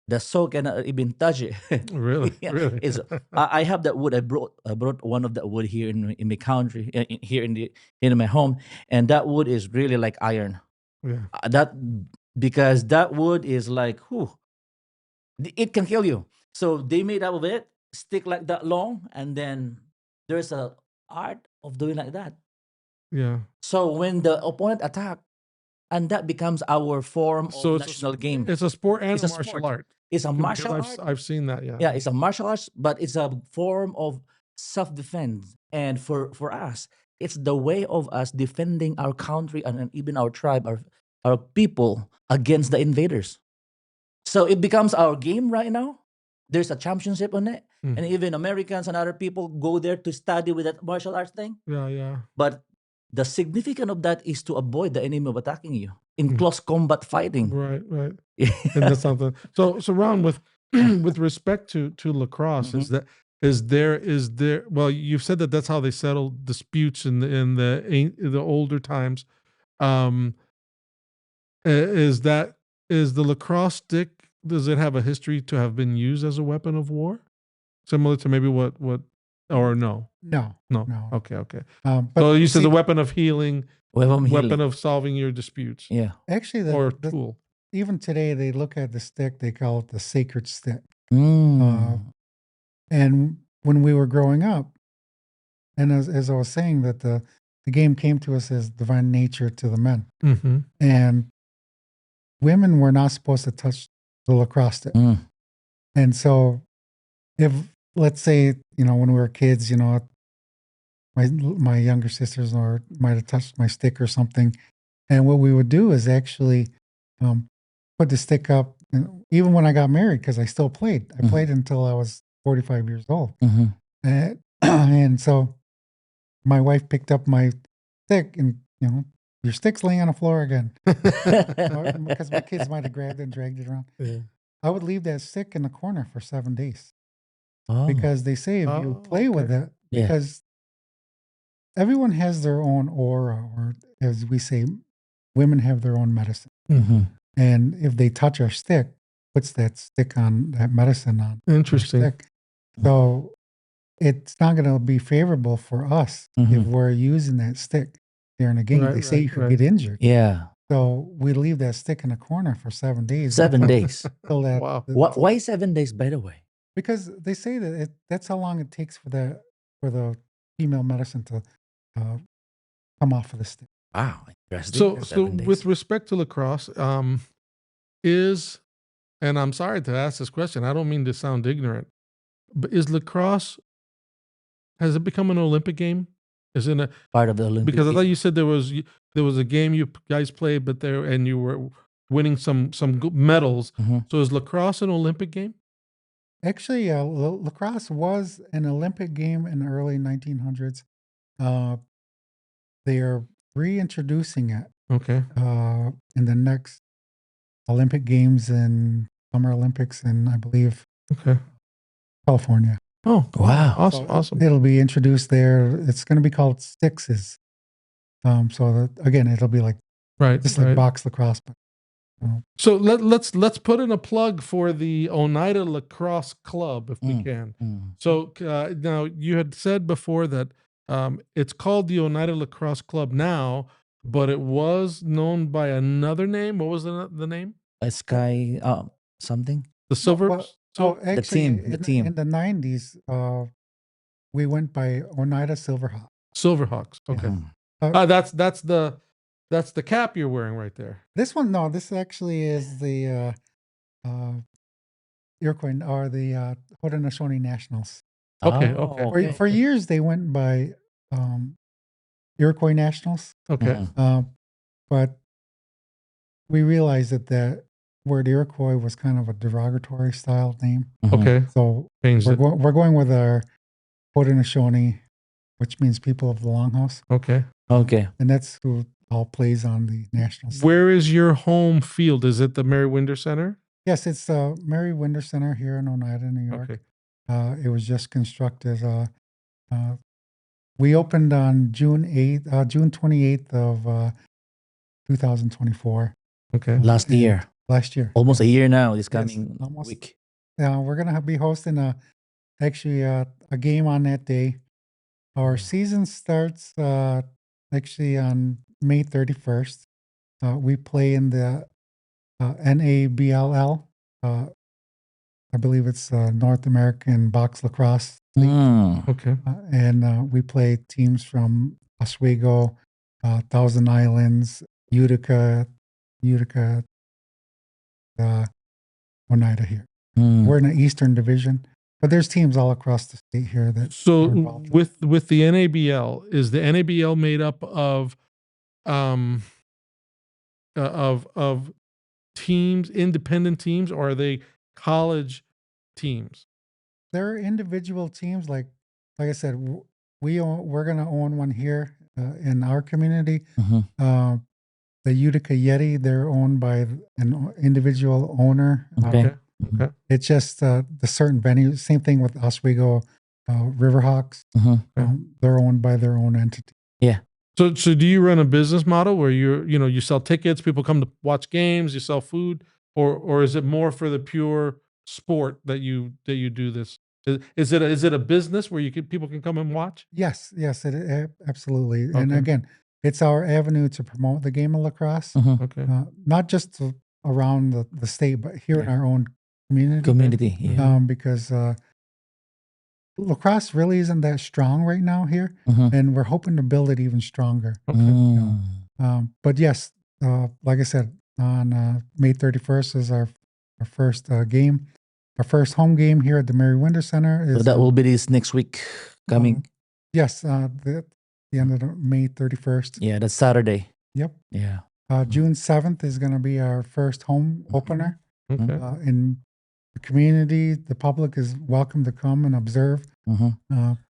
S3: the saw cannot even touch it.
S2: Really?
S3: Yeah,
S2: Really?
S3: I have that wood. I brought one of that wood here in my country, here in my home, and that wood is really like iron.
S2: Yeah.
S3: That because that wood is like, whew, it can kill you. So they made out of it, stick like that long, and then there's a art of doing like that.
S2: Yeah.
S3: So when the opponent attack, and that becomes our form
S2: So
S3: of
S2: it's
S3: national game.
S2: It's a sport and
S3: It's
S2: a
S3: a
S2: martial
S3: sport.
S2: art.
S3: It's a
S2: Because
S3: martial art.
S2: I've seen that. Yeah.
S3: Yeah, it's a martial arts, but it's a form of self-defense. And for us, it's the way of us defending our country and even our tribe, our people against the invaders. So it becomes our game right now. There's a championship on it.
S2: Mm.
S3: And even Americans and other people go there to study with that martial arts thing.
S2: Yeah. Yeah.
S3: But the significance of that is to avoid the enemy of attacking you in
S2: Mm.
S3: close combat fighting.
S2: Right. Right. And that's something. So Ron, with with respect to lacrosse,
S3: Mhm.
S2: is there? Well, you've said that that's how they settled disputes in the older times. Um, is the lacrosse stick? Does it have a history to have been used as a weapon of war, similar to maybe what or no?
S4: No.
S2: No.
S4: No.
S2: Okay. Okay.
S4: But
S2: So you said
S4: see,
S2: the weapon of healing,
S3: Weapon
S2: weapon of solving your disputes,
S3: Yeah.
S4: actually,
S2: or
S4: the
S2: tool.
S4: even today they look at the stick. They call it the sacred stick.
S3: Mm.
S4: And when we were growing up, And as I was saying, that the game came to us as divine nature to the men.
S2: Mm-hmm.
S4: And women were not supposed to touch the lacrosse stick. And so if, let's say, when we were kids, my younger sisters might have touched my stick or something. And what we would do is actually put the stick up. And even when I got married, because I still played. I played until I was 45 years old. And so my wife picked up my stick and, your stick's laying on the floor again. Because my kids might have grabbed it and dragged it around.
S2: Yeah.
S4: I would leave that stick in the corner for 7 days.
S3: Oh.
S4: Because they say if you play with it, because everyone has their own aura, or as we say, women have their own medicine. And if they touch our stick, puts that stick on, that medicine on.
S2: Interesting.
S4: Stick. So it's not going to be favorable for us if we're using that stick during a game. They say you could get injured.
S3: Yeah.
S4: So we leave that stick in the corner for 7 days.
S3: 7 days.
S4: So that
S2: Wow.
S3: Why 7 days, by the way?
S4: Because they say that that's how long it takes for the female medicine to come off of the stick.
S3: Wow. Interesting.
S2: So
S3: 7 days.
S2: with respect to lacrosse, and I'm sorry to ask this question, I don't mean to sound ignorant, but has it become an Olympic game? Is it a
S3: part of the Olympic?
S2: Because I thought you said there was a game you guys played, but and you were winning some medals. So is lacrosse an Olympic game?
S4: Actually, lacrosse was an Olympic game in the early 1900s. They are reintroducing it.
S2: Okay.
S4: In the next Olympic Games and Summer Olympics in, I believe, California.
S3: Oh, wow.
S2: Awesome.
S4: So
S2: awesome.
S4: It'll be introduced there. It's going to be called Sixes. So again, it'll be like just like box lacrosse. But,
S2: So let's put in a plug for the Oneida Lacrosse Club if we can. So now you had said before that it's called the Oneida Lacrosse Club now, but it was known by another name. What was the name?
S3: Sky something.
S2: The Silver.
S4: actually,
S3: the team.
S4: In the 90s, we went by Oneida Silverhawks.
S2: Silverhawks. Okay. That's the cap you're wearing right there.
S4: This one, no, this actually is the Iroquois or the Haudenosaunee Nationals.
S2: Okay.
S4: For years, they went by Iroquois Nationals.
S2: Okay.
S4: But we realized that the word Iroquois was kind of a derogatory style name.
S2: Okay.
S4: So we're going with our Haudenosaunee, which means people of the Longhouse.
S2: Okay.
S4: And that's who all plays on the Nationals.
S2: Where is your home field? Is it the Mary Winder Center?
S4: Yes, it's the Mary Winder Center here in Oneida, New York.
S2: Okay.
S4: It was just constructed. We opened on June 28th of 2024.
S2: Okay.
S3: Last year.
S4: Almost
S3: a year now. This coming week.
S4: We're gonna be hosting a game on that day. Our season starts actually on May 31st. We play in the NABLL. I believe it's North American Box Lacrosse League.
S2: Okay.
S4: And we play teams from Oswego, Thousand Islands, Utica, Oneida here. We're in the Eastern Division, but there's teams all across the state here that.
S2: So with the NABL, is the NABL made up of teams, independent teams, or are they college teams?
S4: They're individual teams. Like I said, we're going to own one here in our community. The Utica Yeti, they're owned by an individual owner.
S2: Okay.
S4: It's just the certain venue. Same thing with Oswego Riverhawks. They're owned by their own entity.
S3: Yeah.
S2: So do you run a business model where you sell tickets, people come to watch games, you sell food, or is it more for the pure sport that you do this? Is it a business where people can come and watch?
S4: Yes, absolutely. Okay. And again, it's our avenue to promote the game of lacrosse.
S2: Okay.
S4: Not just around the state, but here in our own community.
S3: Yeah.
S4: Because lacrosse really isn't that strong right now here, and we're hoping to build it even stronger. But yes, like I said, on May 31st is our first game. Our first home game here at the Mary Winder Center
S3: So
S4: is
S3: that will be this next week coming.
S4: yes, the end of May 31st.
S3: Yeah, that's Saturday.
S4: Yep.
S3: Yeah.
S4: June 7th is going to be our first home opener.
S2: Okay.
S4: In the community, the public is welcome to come and observe.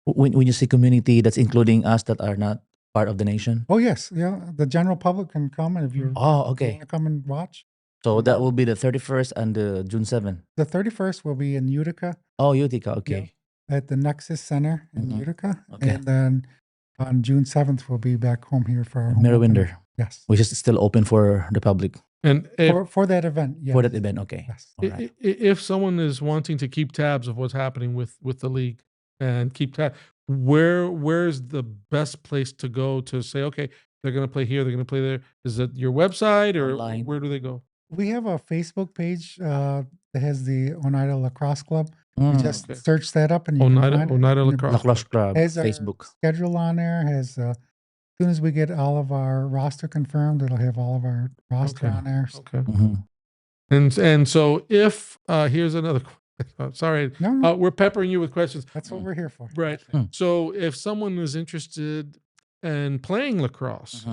S3: When you say community, that's including us that are not part of the nation.
S4: Oh yes, yeah. The general public can come, and if you
S3: okay.
S4: want to come and watch.
S3: So that will be the 31st and the June 7th.
S4: The 31st will be in Utica.
S3: Oh, Utica. Okay.
S4: At the Nexus Center in Utica,
S3: Okay.
S4: and then on June 7th we'll be back home here for our home
S3: Mary
S4: opener.
S3: Winder,
S4: Yes,
S3: which is still open for the public
S2: And if,
S4: for that event. Yes.
S3: for that event. Okay.
S4: Yes.
S3: All right.
S2: if someone is wanting to keep tabs of what's happening with the league and keep tab, where's the best place to go to say, okay, they're going to play here, they're going to play there? Is it your website or
S3: Online.
S2: where do they go?
S4: We have a Facebook page that has the Oneida Lacrosse Club. You just
S2: Okay.
S4: search that up and you can find it.
S2: Oneida
S4: And it
S2: Lacrosse.
S3: Lacrosse Club
S4: has our
S3: Facebook.
S4: schedule on there. Has as soon as we get all of our roster confirmed, it'll have all of our roster
S2: Okay.
S4: on there. So-
S2: Okay.
S3: Mhm.
S2: And so if here's another sorry,
S4: No,
S2: we're peppering you with questions.
S4: that's what we're here for.
S2: Right. So if someone is interested in playing lacrosse,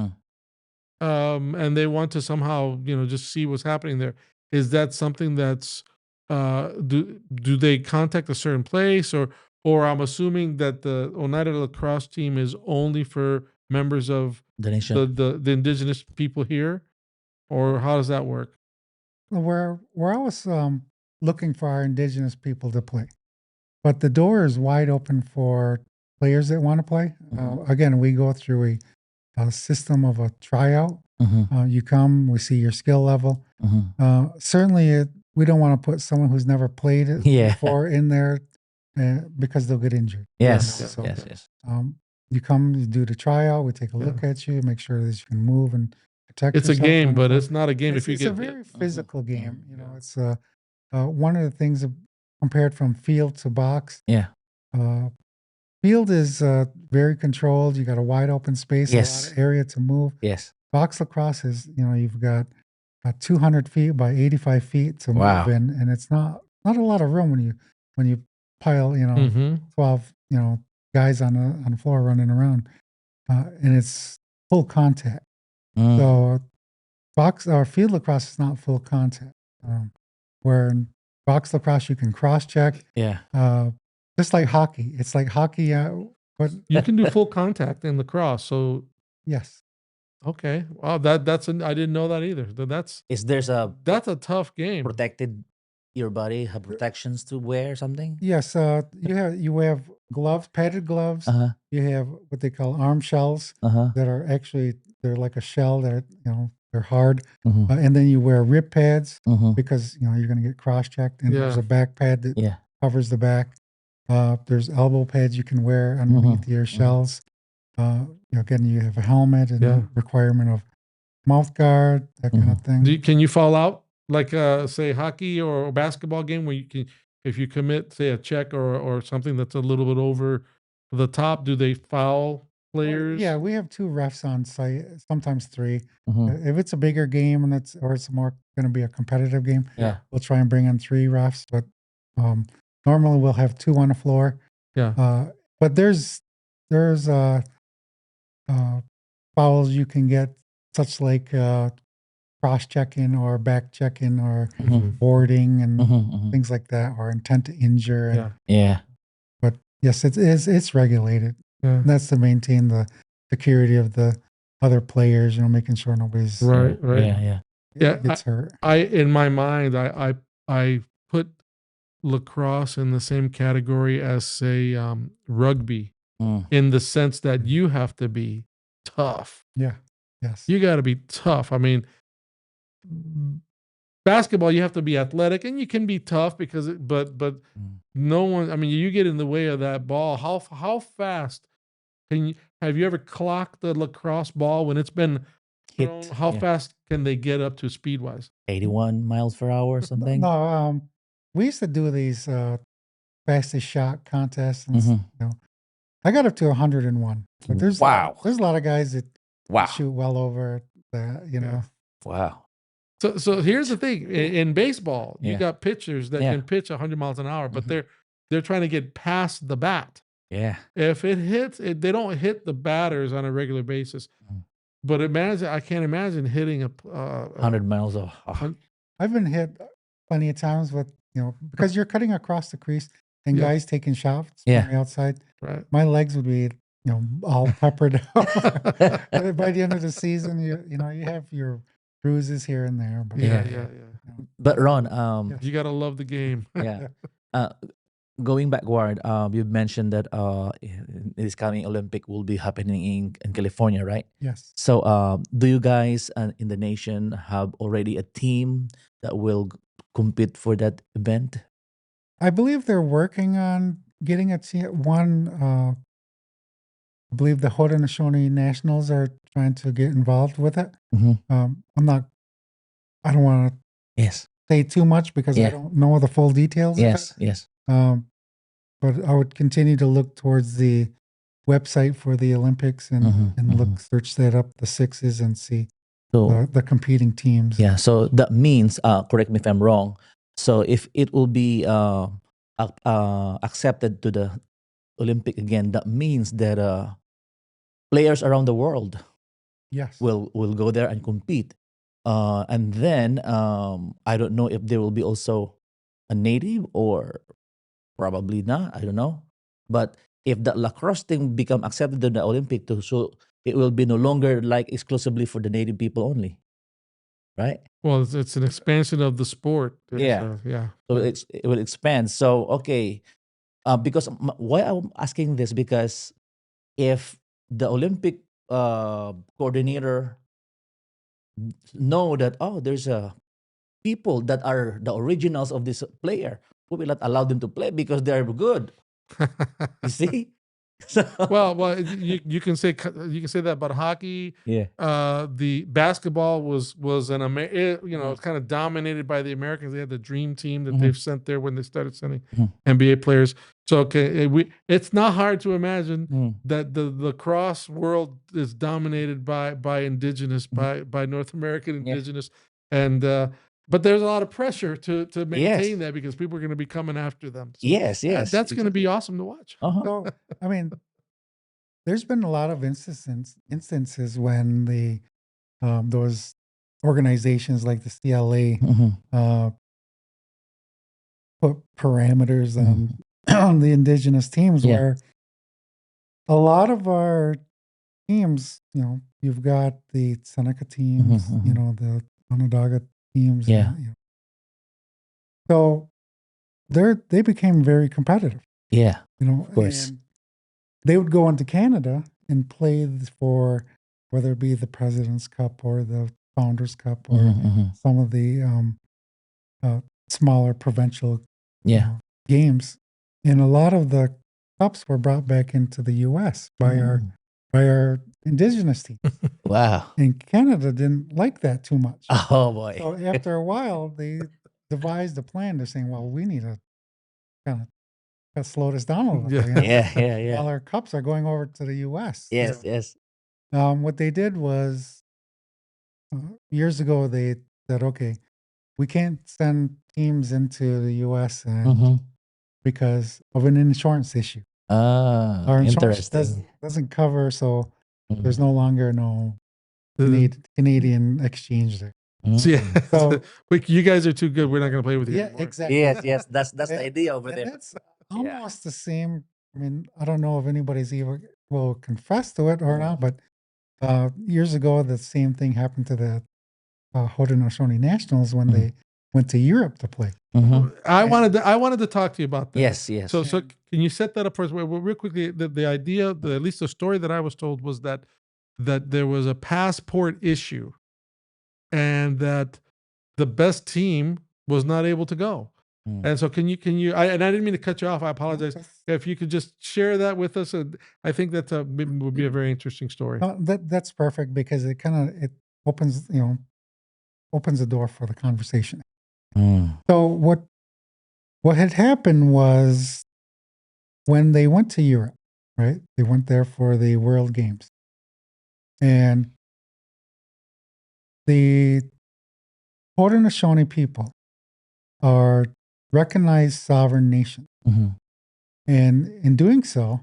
S2: and they want to somehow, just see what's happening there, is that something that's do they contact a certain place, or I'm assuming that the Oneida Lacrosse team is only for members of
S3: The nation.
S2: the indigenous people here, or how does that work?
S4: We're always looking for our indigenous people to play, but the door is wide open for players that want to play. Again, we go through a system of a tryout. You come, we see your skill level. Certainly, we don't want to put someone who's never played it before in there because they'll get injured.
S3: Yes.
S4: So,
S3: Yes.
S4: you come, you do the tryout. We take a look at you, make sure that you can move and protect
S2: It's a
S4: yourself
S2: game,
S4: on the
S2: but
S4: floor.
S2: it's not a game if you
S4: It's
S2: get
S4: a
S2: hit.
S4: very physical game. It's one of the things compared from field to box.
S3: Yeah.
S4: Field is very controlled. You got a wide open space, a lot of area to move.
S3: Yes.
S4: Box lacrosse is, you've got 200 feet by 85 feet to
S3: Wow.
S4: move in, and it's not a lot of room when you pile,
S2: Mhm.
S4: 12, guys on the floor running around, and it's full contact. So box or field lacrosse is not full contact. Where in box lacrosse you can cross check,
S3: Yeah.
S4: just like hockey. It's like hockey, but
S2: You can do full contact in lacrosse. So
S4: yes,
S2: okay, wow, that's I didn't know that either. That's
S3: There's a
S2: a tough game.
S3: protected your body have protections to wear something?
S4: yes. You have gloves, padded gloves. You have what they call arm shells that are actually they're like a shell that they're hard, and then you wear rib pads because you're going to get cross checked, and there's a back pad that covers the back. There's elbow pads you can wear underneath your shells. Again, you have a helmet and requirement of mouth guard, that kind of thing.
S2: Can you fall out like say hockey or basketball game where you can, if you commit say a check or something that's a little bit over the top, do they foul players?
S4: Yeah, we have 2 refs on site, sometimes 3. If it's a bigger game and it's more going to be a competitive game, we'll try and bring in 3 refs. But normally we'll have 2 on the floor. But there's fouls you can get, such like cross checking or back checking or boarding and things like that, or intent to injure. But yes, it's regulated. And that's to maintain the security of the other players. Making sure nobody's gets hurt.
S2: In my mind, I put lacrosse in the same category as say rugby, in the sense that you have to be tough.
S4: Yes.
S2: You got to be tough. I mean, basketball you have to be athletic and you can be tough because but no one, I mean, you get in the way of that ball. How fast have you ever clocked the lacrosse ball when it's been thrown? How fast can they get up to speed wise?
S3: 81 miles per hour or something?
S4: No, we used to do these fastest shot contests, and
S3: Mhm.
S4: I got up to 101. But there's
S3: Wow.
S4: there's a lot of guys that
S3: Wow.
S4: shoot well over that.
S3: Wow.
S2: So here's the thing: in baseball, you
S3: Yeah.
S2: got pitchers that
S3: Yeah.
S2: can pitch 100 miles an hour, but
S3: Mhm.
S2: they're trying to get past the bat.
S3: Yeah.
S2: If it hits, they don't hit the batters on a regular basis.
S3: Mm.
S2: But I can't imagine hitting a
S3: 100 miles off.
S4: I've been hit plenty of times with because you're cutting across the crease and
S2: Yeah.
S4: guys taking shots
S3: Yeah.
S4: from the outside.
S2: right.
S4: My legs would be all peppered up. By the end of the season, you have your bruises here and there. But
S2: Yeah.
S3: But Ron,
S2: You gotta love the game.
S3: yeah. Going backward, you mentioned that this coming Olympic will be happening in California, right?
S4: yes,
S3: So, do you guys in the nation have already a team that will compete for that event?
S4: I believe they're working on getting a one. I believe the Haudenosaunee Nationals are trying to get involved with it.
S3: Mhm.
S4: I don't want to
S3: Yes.
S4: say too much because
S3: Yeah.
S4: I don't know the full details.
S3: Yes.
S4: Of it.
S3: Yes.
S4: But I would continue to look towards the website for the Olympics and
S3: Mhm.
S4: search that up, the sixes, and see
S3: So,
S4: the competing teams.
S3: yeah. So that means, correct me if I'm wrong. So if it will be accepted to the Olympic again, that means that players around the world
S4: Yes.
S3: will go there and compete. And then I don't know if there will be also a native or probably not. I don't know. But if the lacrosse thing become accepted in the Olympic too, so it will be no longer like exclusively for the native people only, right?
S2: Well, it's an expansion of the sport.
S3: Yeah.
S2: Yeah.
S3: So it will expand. So okay, because why I'm asking this, because if the Olympic coordinator know that there's a people that are the originals of this player, we will not allow them to play because they are good. You see? So,
S2: well, you can say that about hockey.
S3: yeah.
S2: The basketball was it's kind of dominated by the Americans. They had the dream team that
S3: Mhm.
S2: they've sent there when they started sending
S3: Mhm.
S2: NBA players. So it's not hard to imagine
S3: Mm.
S2: that the lacrosse world is dominated by indigenous, by North American
S3: Yeah.
S2: indigenous, and but there's a lot of pressure to maintain
S3: Yes.
S2: that because people are going to be coming after them. So
S3: Yes. Yes.
S2: that's going to be awesome to watch.
S3: Uh-huh.
S4: So, I mean, there's been a lot of instances when those organizations like the CLA
S3: Mhm.
S4: put parameters
S3: Mhm.
S4: on the indigenous teams
S3: Yeah.
S4: where a lot of our teams, you've got the Seneca teams,
S3: Mhm.
S4: the Onondaga teams.
S3: Yeah.
S4: So they became very competitive,
S3: Yeah. Of course.
S4: and they would go into Canada and play for whether it be the President's Cup or the Founders Cup or
S3: Mhm.
S4: some of the smaller provincial
S3: Yeah.
S4: games. And a lot of the cups were brought back into the U.S. by our indigenous teams.
S3: Wow.
S4: And Canada didn't like that too much.
S3: Oh boy.
S4: So after a while, they devised a plan. They're saying, well, we need to kind of slow this down a little
S2: Yeah.
S4: bit.
S3: Yeah.
S4: While our cups are going over to the U.S.
S3: Yes. Yes.
S4: What they did was years ago, they said, okay, we can't send teams into the U.S.
S3: Mhm.
S4: because of an insurance issue. Our insurance
S3: Interesting.
S4: doesn't cover, so there's
S3: Mhm.
S4: no longer no Canadian exchange there.
S2: So, yeah,
S3: Mm.
S4: So
S2: you guys are too good. We're not going to play with you
S4: yeah,
S2: anymore.
S4: exactly.
S3: Yes. That's the idea over
S4: And
S3: there.
S4: that's
S3: Yeah.
S4: almost the same. I mean, I don't know if anybody's ever will confess to it or not, but years ago, the same thing happened to the Haudenosaunee Nationals when they went to Europe to play.
S3: Mhm.
S2: I wanted to talk to you about that.
S3: Yes. Yes.
S2: So can you set that up for us? Well, real quickly, the idea, at least the story that I was told was that there was a passport issue, and that the best team was not able to go.
S3: Mm.
S2: And so can you? I didn't mean to cut you off. I apologize. If you could just share that with us, I think that would be a very interesting story.
S4: That's perfect because it opens opens the door for the conversation.
S3: Mm.
S4: So what had happened was when they went to Europe, right? They went there for the World Games. And the Haudenosaunee people are recognized sovereign nations.
S3: Mm-hmm.
S4: And in doing so,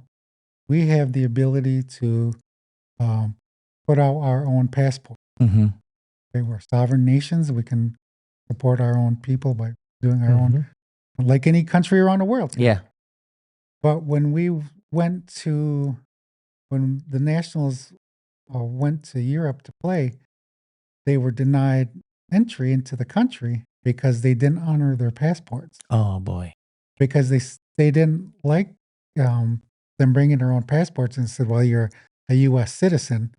S4: we have the ability to put out our own passport.
S3: Mm-hmm.
S4: Okay, we're sovereign nations. We can support our own people by doing our own, like any country around the world.
S3: Yeah.
S4: But when the Nationals went to Europe to play, they were denied entry into the country because they didn't honor their passports.
S3: Oh boy.
S4: Because they didn't like them bringing their own passports and said, well, you're a U.S. citizen,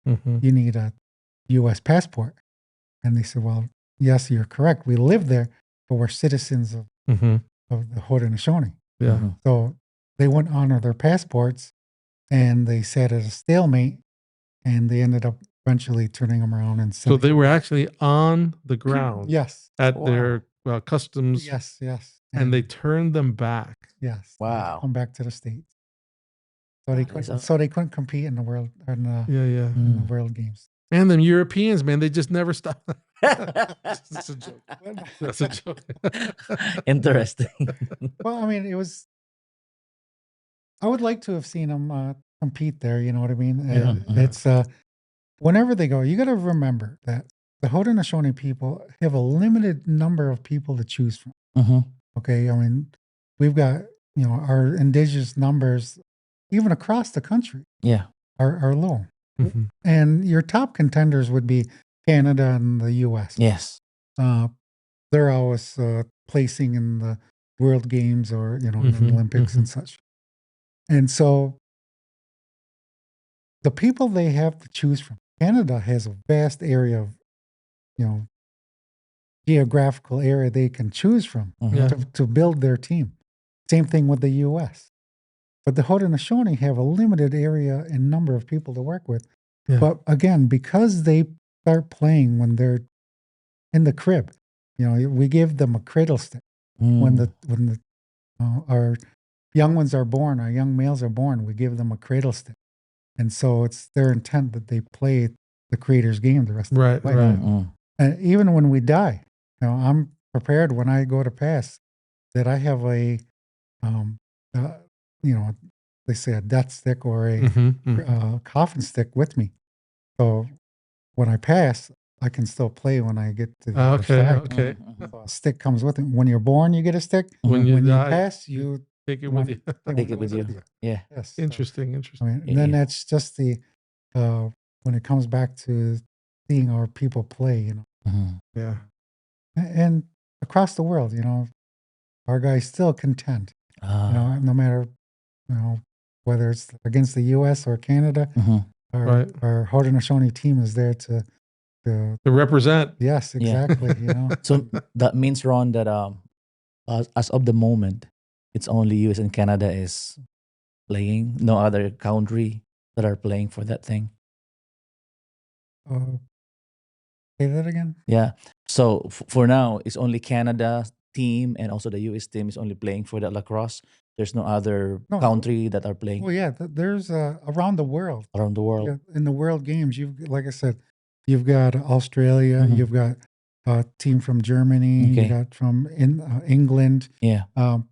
S4: you need a U.S. passport. And they said, well, yes, you're correct. We live there, but we're citizens of the Haudenosaunee.
S2: Yeah.
S3: Mhm.
S4: So they wouldn't honor their passports, and they sat at a stalemate, and they ended up eventually turning them around and
S2: So they were actually on the ground
S4: yes,
S2: at
S3: Wow.
S2: their customs,
S4: yes,
S2: and they turned them back.
S4: yes, they had to
S3: Wow.
S4: come back to the States. So they couldn't compete in the world in
S2: Yeah.
S4: the World Games.
S2: And them Europeans, man, they just never stop. That's a joke. That's a joke.
S3: Interesting.
S4: Well, I mean, I would like to have seen them compete there. You know what I mean?
S2: Yeah.
S4: It's whenever they go, you got to remember that the Haudenosaunee people have a limited number of people to choose from.
S3: Mm-hmm.
S4: Okay, I mean, we've got our indigenous numbers, even across the country,
S3: Yeah.
S4: are low,
S2: Mhm.
S4: and your top contenders would be Canada and the U.S.
S3: Yes.
S4: They're always placing in the World Games or in
S2: Mhm,
S4: the Olympics and such. And so the people they have to choose from, Canada has a vast area of, geographical area they can choose from
S2: Yeah.
S4: to build their team. Same thing with the U.S. But the Haudenosaunee have a limited area and number of people to work with.
S2: Yeah.
S4: But again, because they start playing when they're in the crib, we give them a cradle stick. When our young ones are born, our young males are born, we give them a cradle stick. And so it's their intent that they play the Creator's game the rest of
S2: Right,
S4: their life.
S2: right.
S4: And even when we die, I'm prepared when I go to pass that I have a, they say a death stick or a coffin stick with me. So when I pass, I can still play when I get to the other side.
S2: Okay.
S4: So a stick comes with it. When you're born, you get a stick.
S2: When you die,
S4: pass, you
S2: take it with you.
S3: Take it with you. Yeah.
S4: Yes.
S2: Interesting.
S4: I mean, and then that's just the when it comes back to seeing our people play,
S3: Mhm.
S2: Yeah.
S4: and across the world, our guys still contend,
S3: Ah.
S4: no matter, whether it's against the U.S. or Canada,
S3: Mhm.
S4: our Haudenosaunee team is there to
S2: To represent.
S4: yes,
S3: Yeah.
S4: exactly,
S3: So that means, Ron, that as of the moment, it's only US and Canada is playing. No other country that are playing for that thing.
S4: say that again.
S3: Yeah. So for now, it's only Canada team and also the US team is only playing for that lacrosse. There's no other
S4: No.
S3: country that are playing
S4: Well, yeah, there's around the world.
S3: around the world.
S4: In the World Games, like I said, you've got Australia,
S3: Mhm.
S4: you've got a team from Germany, you
S3: Okay.
S4: got from England.
S3: Yeah.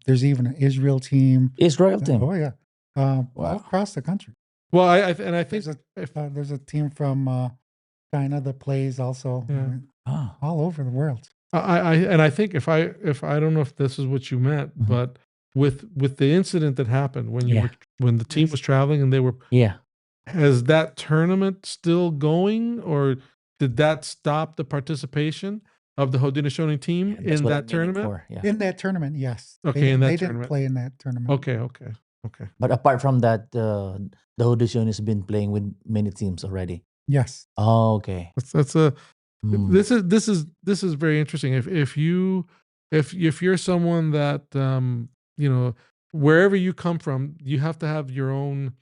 S4: There's even an Israel team.
S3: Israel team.
S4: Oh yeah, all
S3: Wow.
S4: across the country.
S2: Well, I think
S4: There's a team from China that plays also.
S2: Yeah.
S3: Ah.
S4: All over the world.
S2: I think if I don't know if this is what you meant,
S3: Mhm.
S2: but with the incident that happened when
S3: Yeah.
S2: when the team was traveling and they were,
S3: Yeah.
S2: has that tournament still going, or did that stop the participation of the Haudenosaunee team
S3: Yeah, that's
S2: in
S3: what
S2: that
S3: I'm meaning
S2: tournament?
S3: for. Yeah.
S4: In that tournament, yes.
S2: Okay, in that
S4: they
S2: tournament.
S4: didn't play in that tournament.
S2: Okay.
S3: But apart from that, the Haudenosaunee has been playing with many teams already.
S4: Yes.
S3: Oh, okay.
S2: That's a
S3: Mm.
S2: this is very interesting. If you're someone that wherever you come from, you have to have your own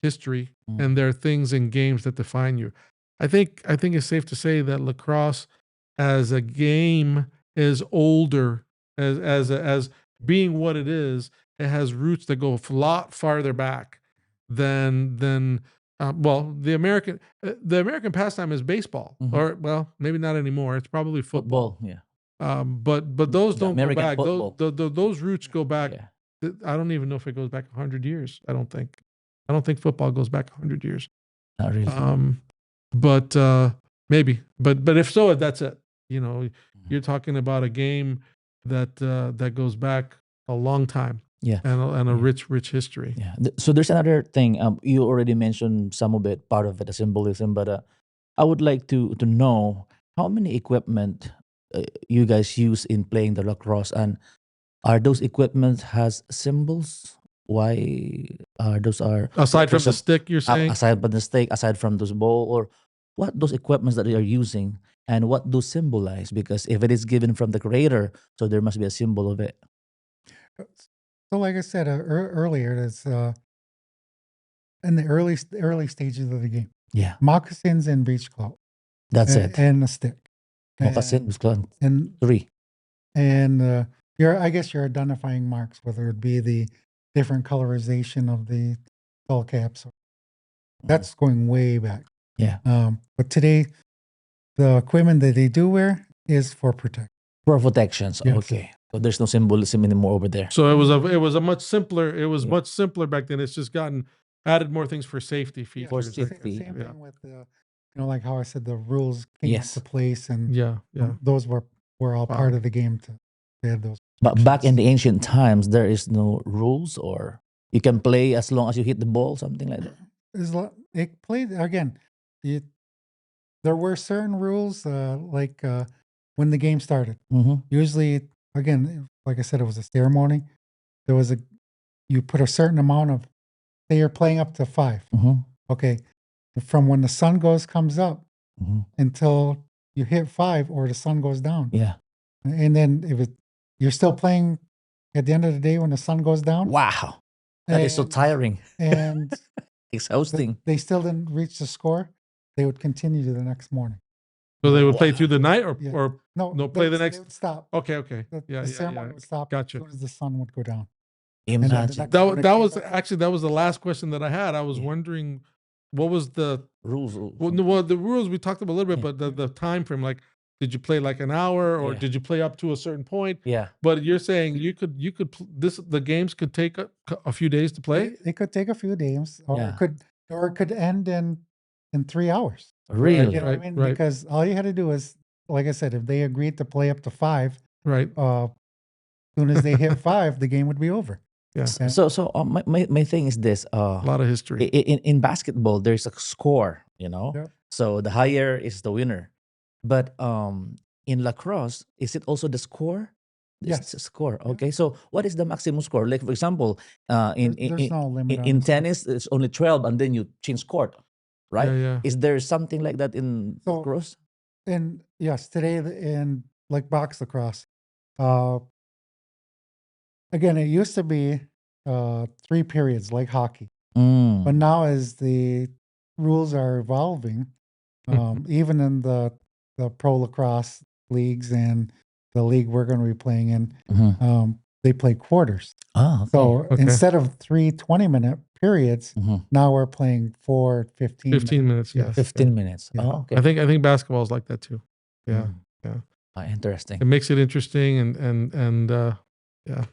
S2: history,
S3: Mm.
S2: and there are things in games that define you. I think it's safe to say that lacrosse as a game is older as being what it is it has roots that go a lot farther back than well, the American pastime is baseball, or well, maybe not anymore. It's probably football.
S3: Yeah.
S2: But those
S3: The
S2: don't go
S3: American
S2: back.
S3: football.
S2: Those roots go back.
S3: Yeah.
S2: I don't even know if it goes back 100 years. I don't think football goes back 100 years.
S3: Not really.
S2: But maybe. But if so, that's it. You know, you're talking about a game that goes back a long time.
S3: Yeah.
S2: And a rich history.
S3: Yeah. So there's another thing. You already mentioned some of it, part of it, the symbolism. But I would like to know how many equipment you guys use in playing the lacrosse, and are those equipment has symbols? Why those are
S2: Aside from the stick, you're saying?
S3: aside from the stick, aside from those ball, or what those equipments that they are using, and what do symbolize? Because if it is given from the creator, so there must be a symbol of it.
S4: So, like I said earlier, it's in the early stages of the game.
S3: Yeah,
S4: Moccasins and beach clout.
S3: that's it.
S4: And a stick.
S3: Moccasin was
S4: And
S3: 3.
S4: and I guess you're identifying marks, whether it be the different colorization of the skull caps. That's going way back.
S3: Yeah.
S4: But today, the equipment that they do wear is for protection.
S3: For protections.
S4: Yes.
S3: Okay. So there's no symbolism anymore over there.
S2: So it was a much simpler. It was much simpler back then. It's just gotten added more things for safety features.
S3: For
S4: Same
S3: safety.
S4: thing with like how I said the rules came
S3: Yes.
S4: into place, and
S2: Yeah.
S4: those were all part of the game to have those.
S3: But back in the ancient times, there is no rules, or you can play as long as you hit the ball, something like that.
S4: It played again. There were certain rules, like when the game started.
S3: Mm-hmm.
S4: Usually, again, like I said, it was a ceremony. There was you put a certain amount of. Say you're playing up to 5.
S3: Mm-hmm.
S4: Okay, from when the sun comes up
S3: Mm-hmm.
S4: until you hit 5 or the sun goes down.
S3: Yeah.
S4: And then you're still playing at the end of the day when the sun goes down.
S3: Wow. That is so tiring.
S4: And
S3: Exhausting.
S4: they still didn't reach the score. They would continue to the next morning.
S2: So they would play through the night,
S4: Yeah.
S2: or
S4: No,
S2: play the
S4: they
S2: next.
S4: would stop.
S2: Okay.
S4: The ceremony would stop
S2: Gotcha.
S4: as soon as the sun would go down.
S3: Imagine.
S2: That was actually the last question that I had. I was wondering, what was the
S3: Rules.
S2: well, the rules we talked about a little bit, but the time frame, like, did you play like an hour, or did you play up to a certain point?
S3: Yeah.
S2: But you're saying the games could take a few days to play.
S4: It could take a few days, or it could end in 3 hours.
S3: Really?
S4: You know what I mean?
S2: Right.
S4: Because all you had to do is, like I said, if they agreed to play up to 5,
S2: Right.
S4: as soon as they hit 5, the game would be over.
S2: Yeah.
S3: So my thing is this.
S2: A lot of history.
S3: In basketball, there's a score.
S4: Yep.
S3: So the higher is the winner. But in lacrosse, is it also the score?
S4: Yes.
S3: It's a score. Okay. So what is the maximum score? Like, for example,
S4: There's no limit.
S3: in tennis, it's only 12, and then you change court, right?
S2: Yeah.
S3: Is there something like that in
S4: So-
S3: lacrosse?
S4: And yes, today in like box lacrosse, again, it used to be 3 periods like hockey, but now as the rules are evolving, even in the pro lacrosse leagues and the league we're going to be playing in, they play quarters.
S3: Oh, okay.
S4: So
S2: Okay.
S4: instead of 3 20-minute periods,
S3: Mhm.
S4: now we're playing 4 15.
S2: 15 minutes.
S4: Yes.
S3: 15 minutes.
S4: Yeah.
S3: Oh, okay.
S2: I think basketball is like that too. Yeah.
S3: Mm.
S2: Yeah.
S3: Interesting.
S2: It makes it interesting, and yeah.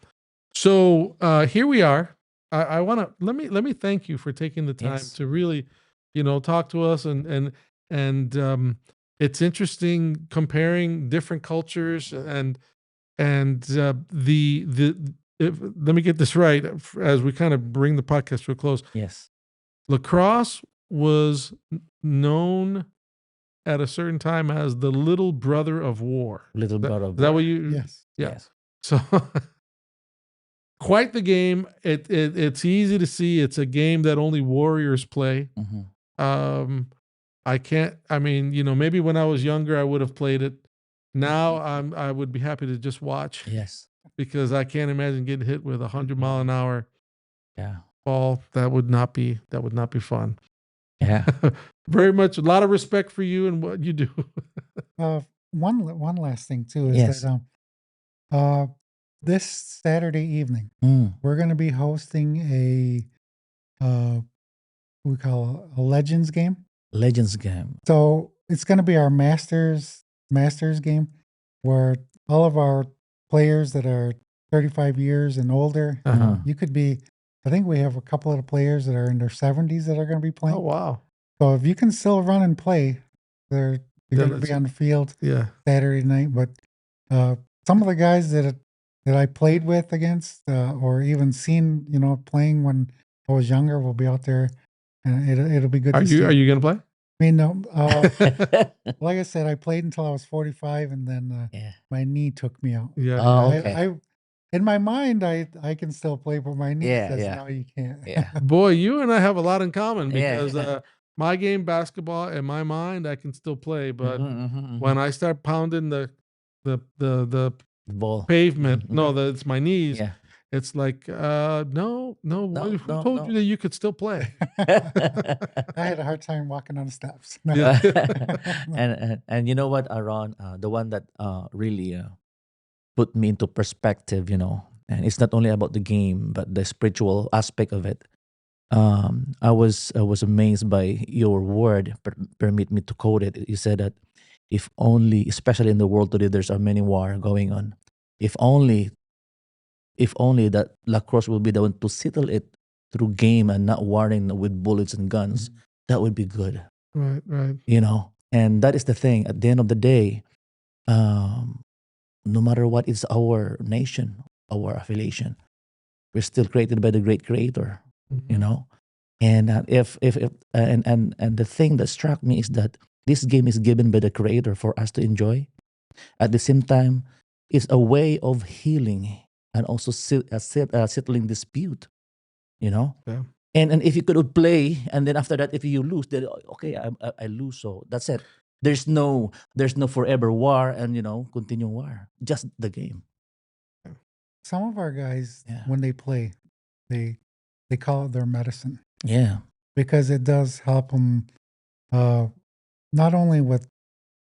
S2: So here we are. I want to let me thank you for taking the time
S3: Yes.
S2: to really, talk to us, and it's interesting comparing different cultures, and let me get this right as we kind of bring the podcast to a close.
S3: Yes.
S2: Lacrosse was known at a certain time as the little brother of war.
S3: Little bit of
S2: Is that what you?
S4: Yes.
S2: Yeah.
S3: Yes.
S2: So quite the game. It's easy to see. It's a game that only warriors play.
S3: Mm-hmm.
S2: Maybe when I was younger I would have played it. Now I would be happy to just watch,
S3: Yes.
S2: because I can't imagine getting hit with 100-mile-an-hour
S3: Yeah.
S2: ball. That would not be fun.
S3: Yeah.
S2: Very much, a lot of respect for you and what you do.
S4: One last thing too is
S3: Yes.
S4: that this Saturday evening,
S3: Mm.
S4: we're going to be hosting a we call a Legends game.
S3: Legends game.
S4: So it's going to be our Masters game, where all of our players that are 35 years and older,
S2: Uh-huh.
S4: you could be. I think we have a couple of the players that are in their 70s that are going to be playing.
S2: Oh wow.
S4: So if you can still run and play, you're going to be on the field
S2: Yeah.
S4: Saturday night. But some of the guys that I played with against, or even seen, playing when I was younger, will be out there, and it'll be good.
S2: Are
S4: to see.
S2: you gonna play?
S4: I mean, no. Like I said, I played until I was 45, and then
S3: Yeah.
S4: my knee took me out.
S2: Yeah.
S3: Oh,
S2: yeah.
S3: okay.
S4: I in my mind, I can still play, but my knee
S3: Yeah,
S4: says
S3: yeah.
S4: no, you can't.
S3: Yeah.
S2: Boy, you and I have a lot in common
S3: Yeah.
S2: because my game basketball, in my mind, I can still play, but
S3: Mhm.
S2: when I start pounding the
S3: Ball.
S2: pavement, no, it's my knees.
S3: Yeah.
S2: It's like, no, who
S3: no,
S2: told
S3: no.
S2: you that you could still play?
S4: I had a hard time walking on the steps.
S2: Yeah.
S3: and you know what, Aaron, the one that really put me into perspective, and it's not only about the game but the spiritual aspect of it. I was amazed by your word. Permit me to quote it. You said that if only, especially in the world today, there's a many war going on. If only that lacrosse will be the one to settle it through game and not warring with bullets and guns, that would be good.
S2: Right.
S3: And that is the thing. At the end of the day, no matter what is our nation, our affiliation, we're still created by the great Creator.
S2: Mhm.
S3: And and the thing that struck me is that this game is given by the Creator for us to enjoy. At the same time, it's a way of healing and also settling dispute.
S2: Yeah.
S3: And if you could play, and then after that, if you lose, then okay, I lose, so that's it. There's no forever war and continue war. Just the game.
S4: Some of our guys,
S3: Yeah.
S4: when they play, they call it their medicine,
S3: Yeah.
S4: because it does help them not only with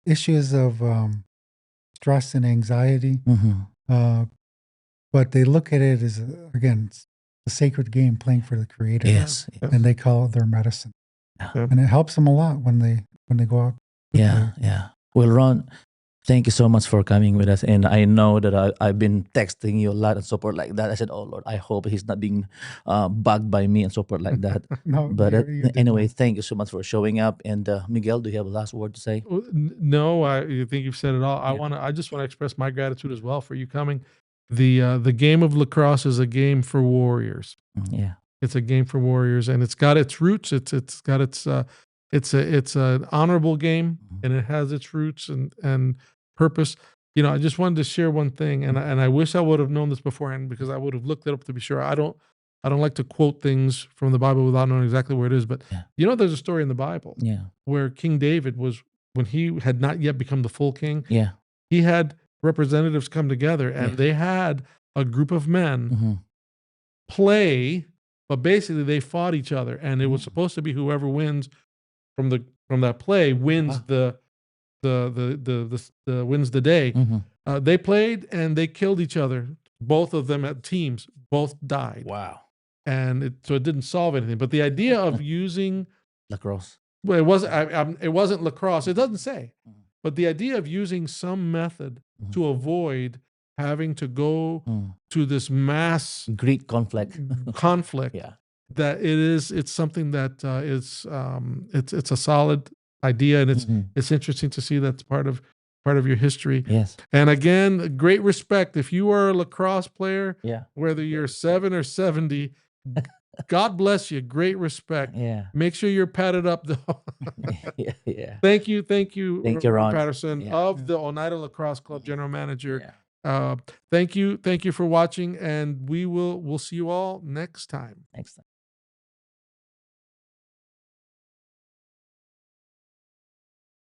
S4: issues of stress and anxiety,
S3: Mm-hmm.
S4: but they look at it as again, it's a sacred game, playing for the Creator.
S3: Yes.
S4: And they call it their medicine,
S2: Yeah.
S4: and it helps them a lot when they go out. to
S3: Yeah.
S4: play.
S3: Yeah. Well, Ron, thank you so much for coming with us. And I know that I've been texting you a lot and so forth like that. I said, oh Lord, I hope he's not being bugged by me and so forth like that.
S4: No,
S3: But
S4: you did
S3: anyway,
S4: well.
S3: thank you so much for showing up. And Miguel, do you have a last word to say?
S2: No, I think you've said it all.
S3: Yeah.
S2: I just want to express my gratitude as well for you coming. The game of lacrosse is a game for warriors.
S3: Yeah.
S2: It's a game for warriors, and it's got its roots. It's got its it's an honorable game, and it has its roots and purpose. I just wanted to share one thing, and I wish I would have known this beforehand, because I would have looked it up to be sure. I don't like to quote things from the Bible without knowing exactly where it is, but
S3: Yeah.
S2: there's a story in the Bible
S3: Yeah.
S2: where King David was, when he had not yet become the full king,
S3: Yeah.
S2: he had representatives come together, and
S3: Yeah.
S2: they had a group of men
S3: Mm-hmm.
S2: play, but basically they fought each other, and it was supposed to be whoever wins from that play wins
S3: Wow.
S2: wins the day.
S3: Mm-hmm.
S2: They played and they killed each other. Both of them at teams, both died,
S3: Wow.
S2: and so it didn't solve anything. But the idea of using,
S3: Lacrosse.
S2: well, it wasn't lacrosse. It doesn't say, but the idea of using some method to avoid having to go to this mass
S3: Great conflict.
S2: conflict.
S3: Yeah.
S2: That it's something that it's a solid idea, and it's interesting to see that's part of your history.
S3: Yes.
S2: And again, great respect. If you are a lacrosse player,
S3: Yeah.
S2: whether you're 7 or 70, God bless you. Great respect.
S3: Yeah.
S2: Make sure you're padded up though.
S3: Yeah.
S2: Thank you,
S3: Thank you,
S2: Ron
S3: Ron.
S2: Patterson
S3: Yeah.
S2: of the Oneida Lacrosse Club, General Manager.
S3: Yeah.
S2: Thank you for watching, and we'll see you all next time.
S3: Next time.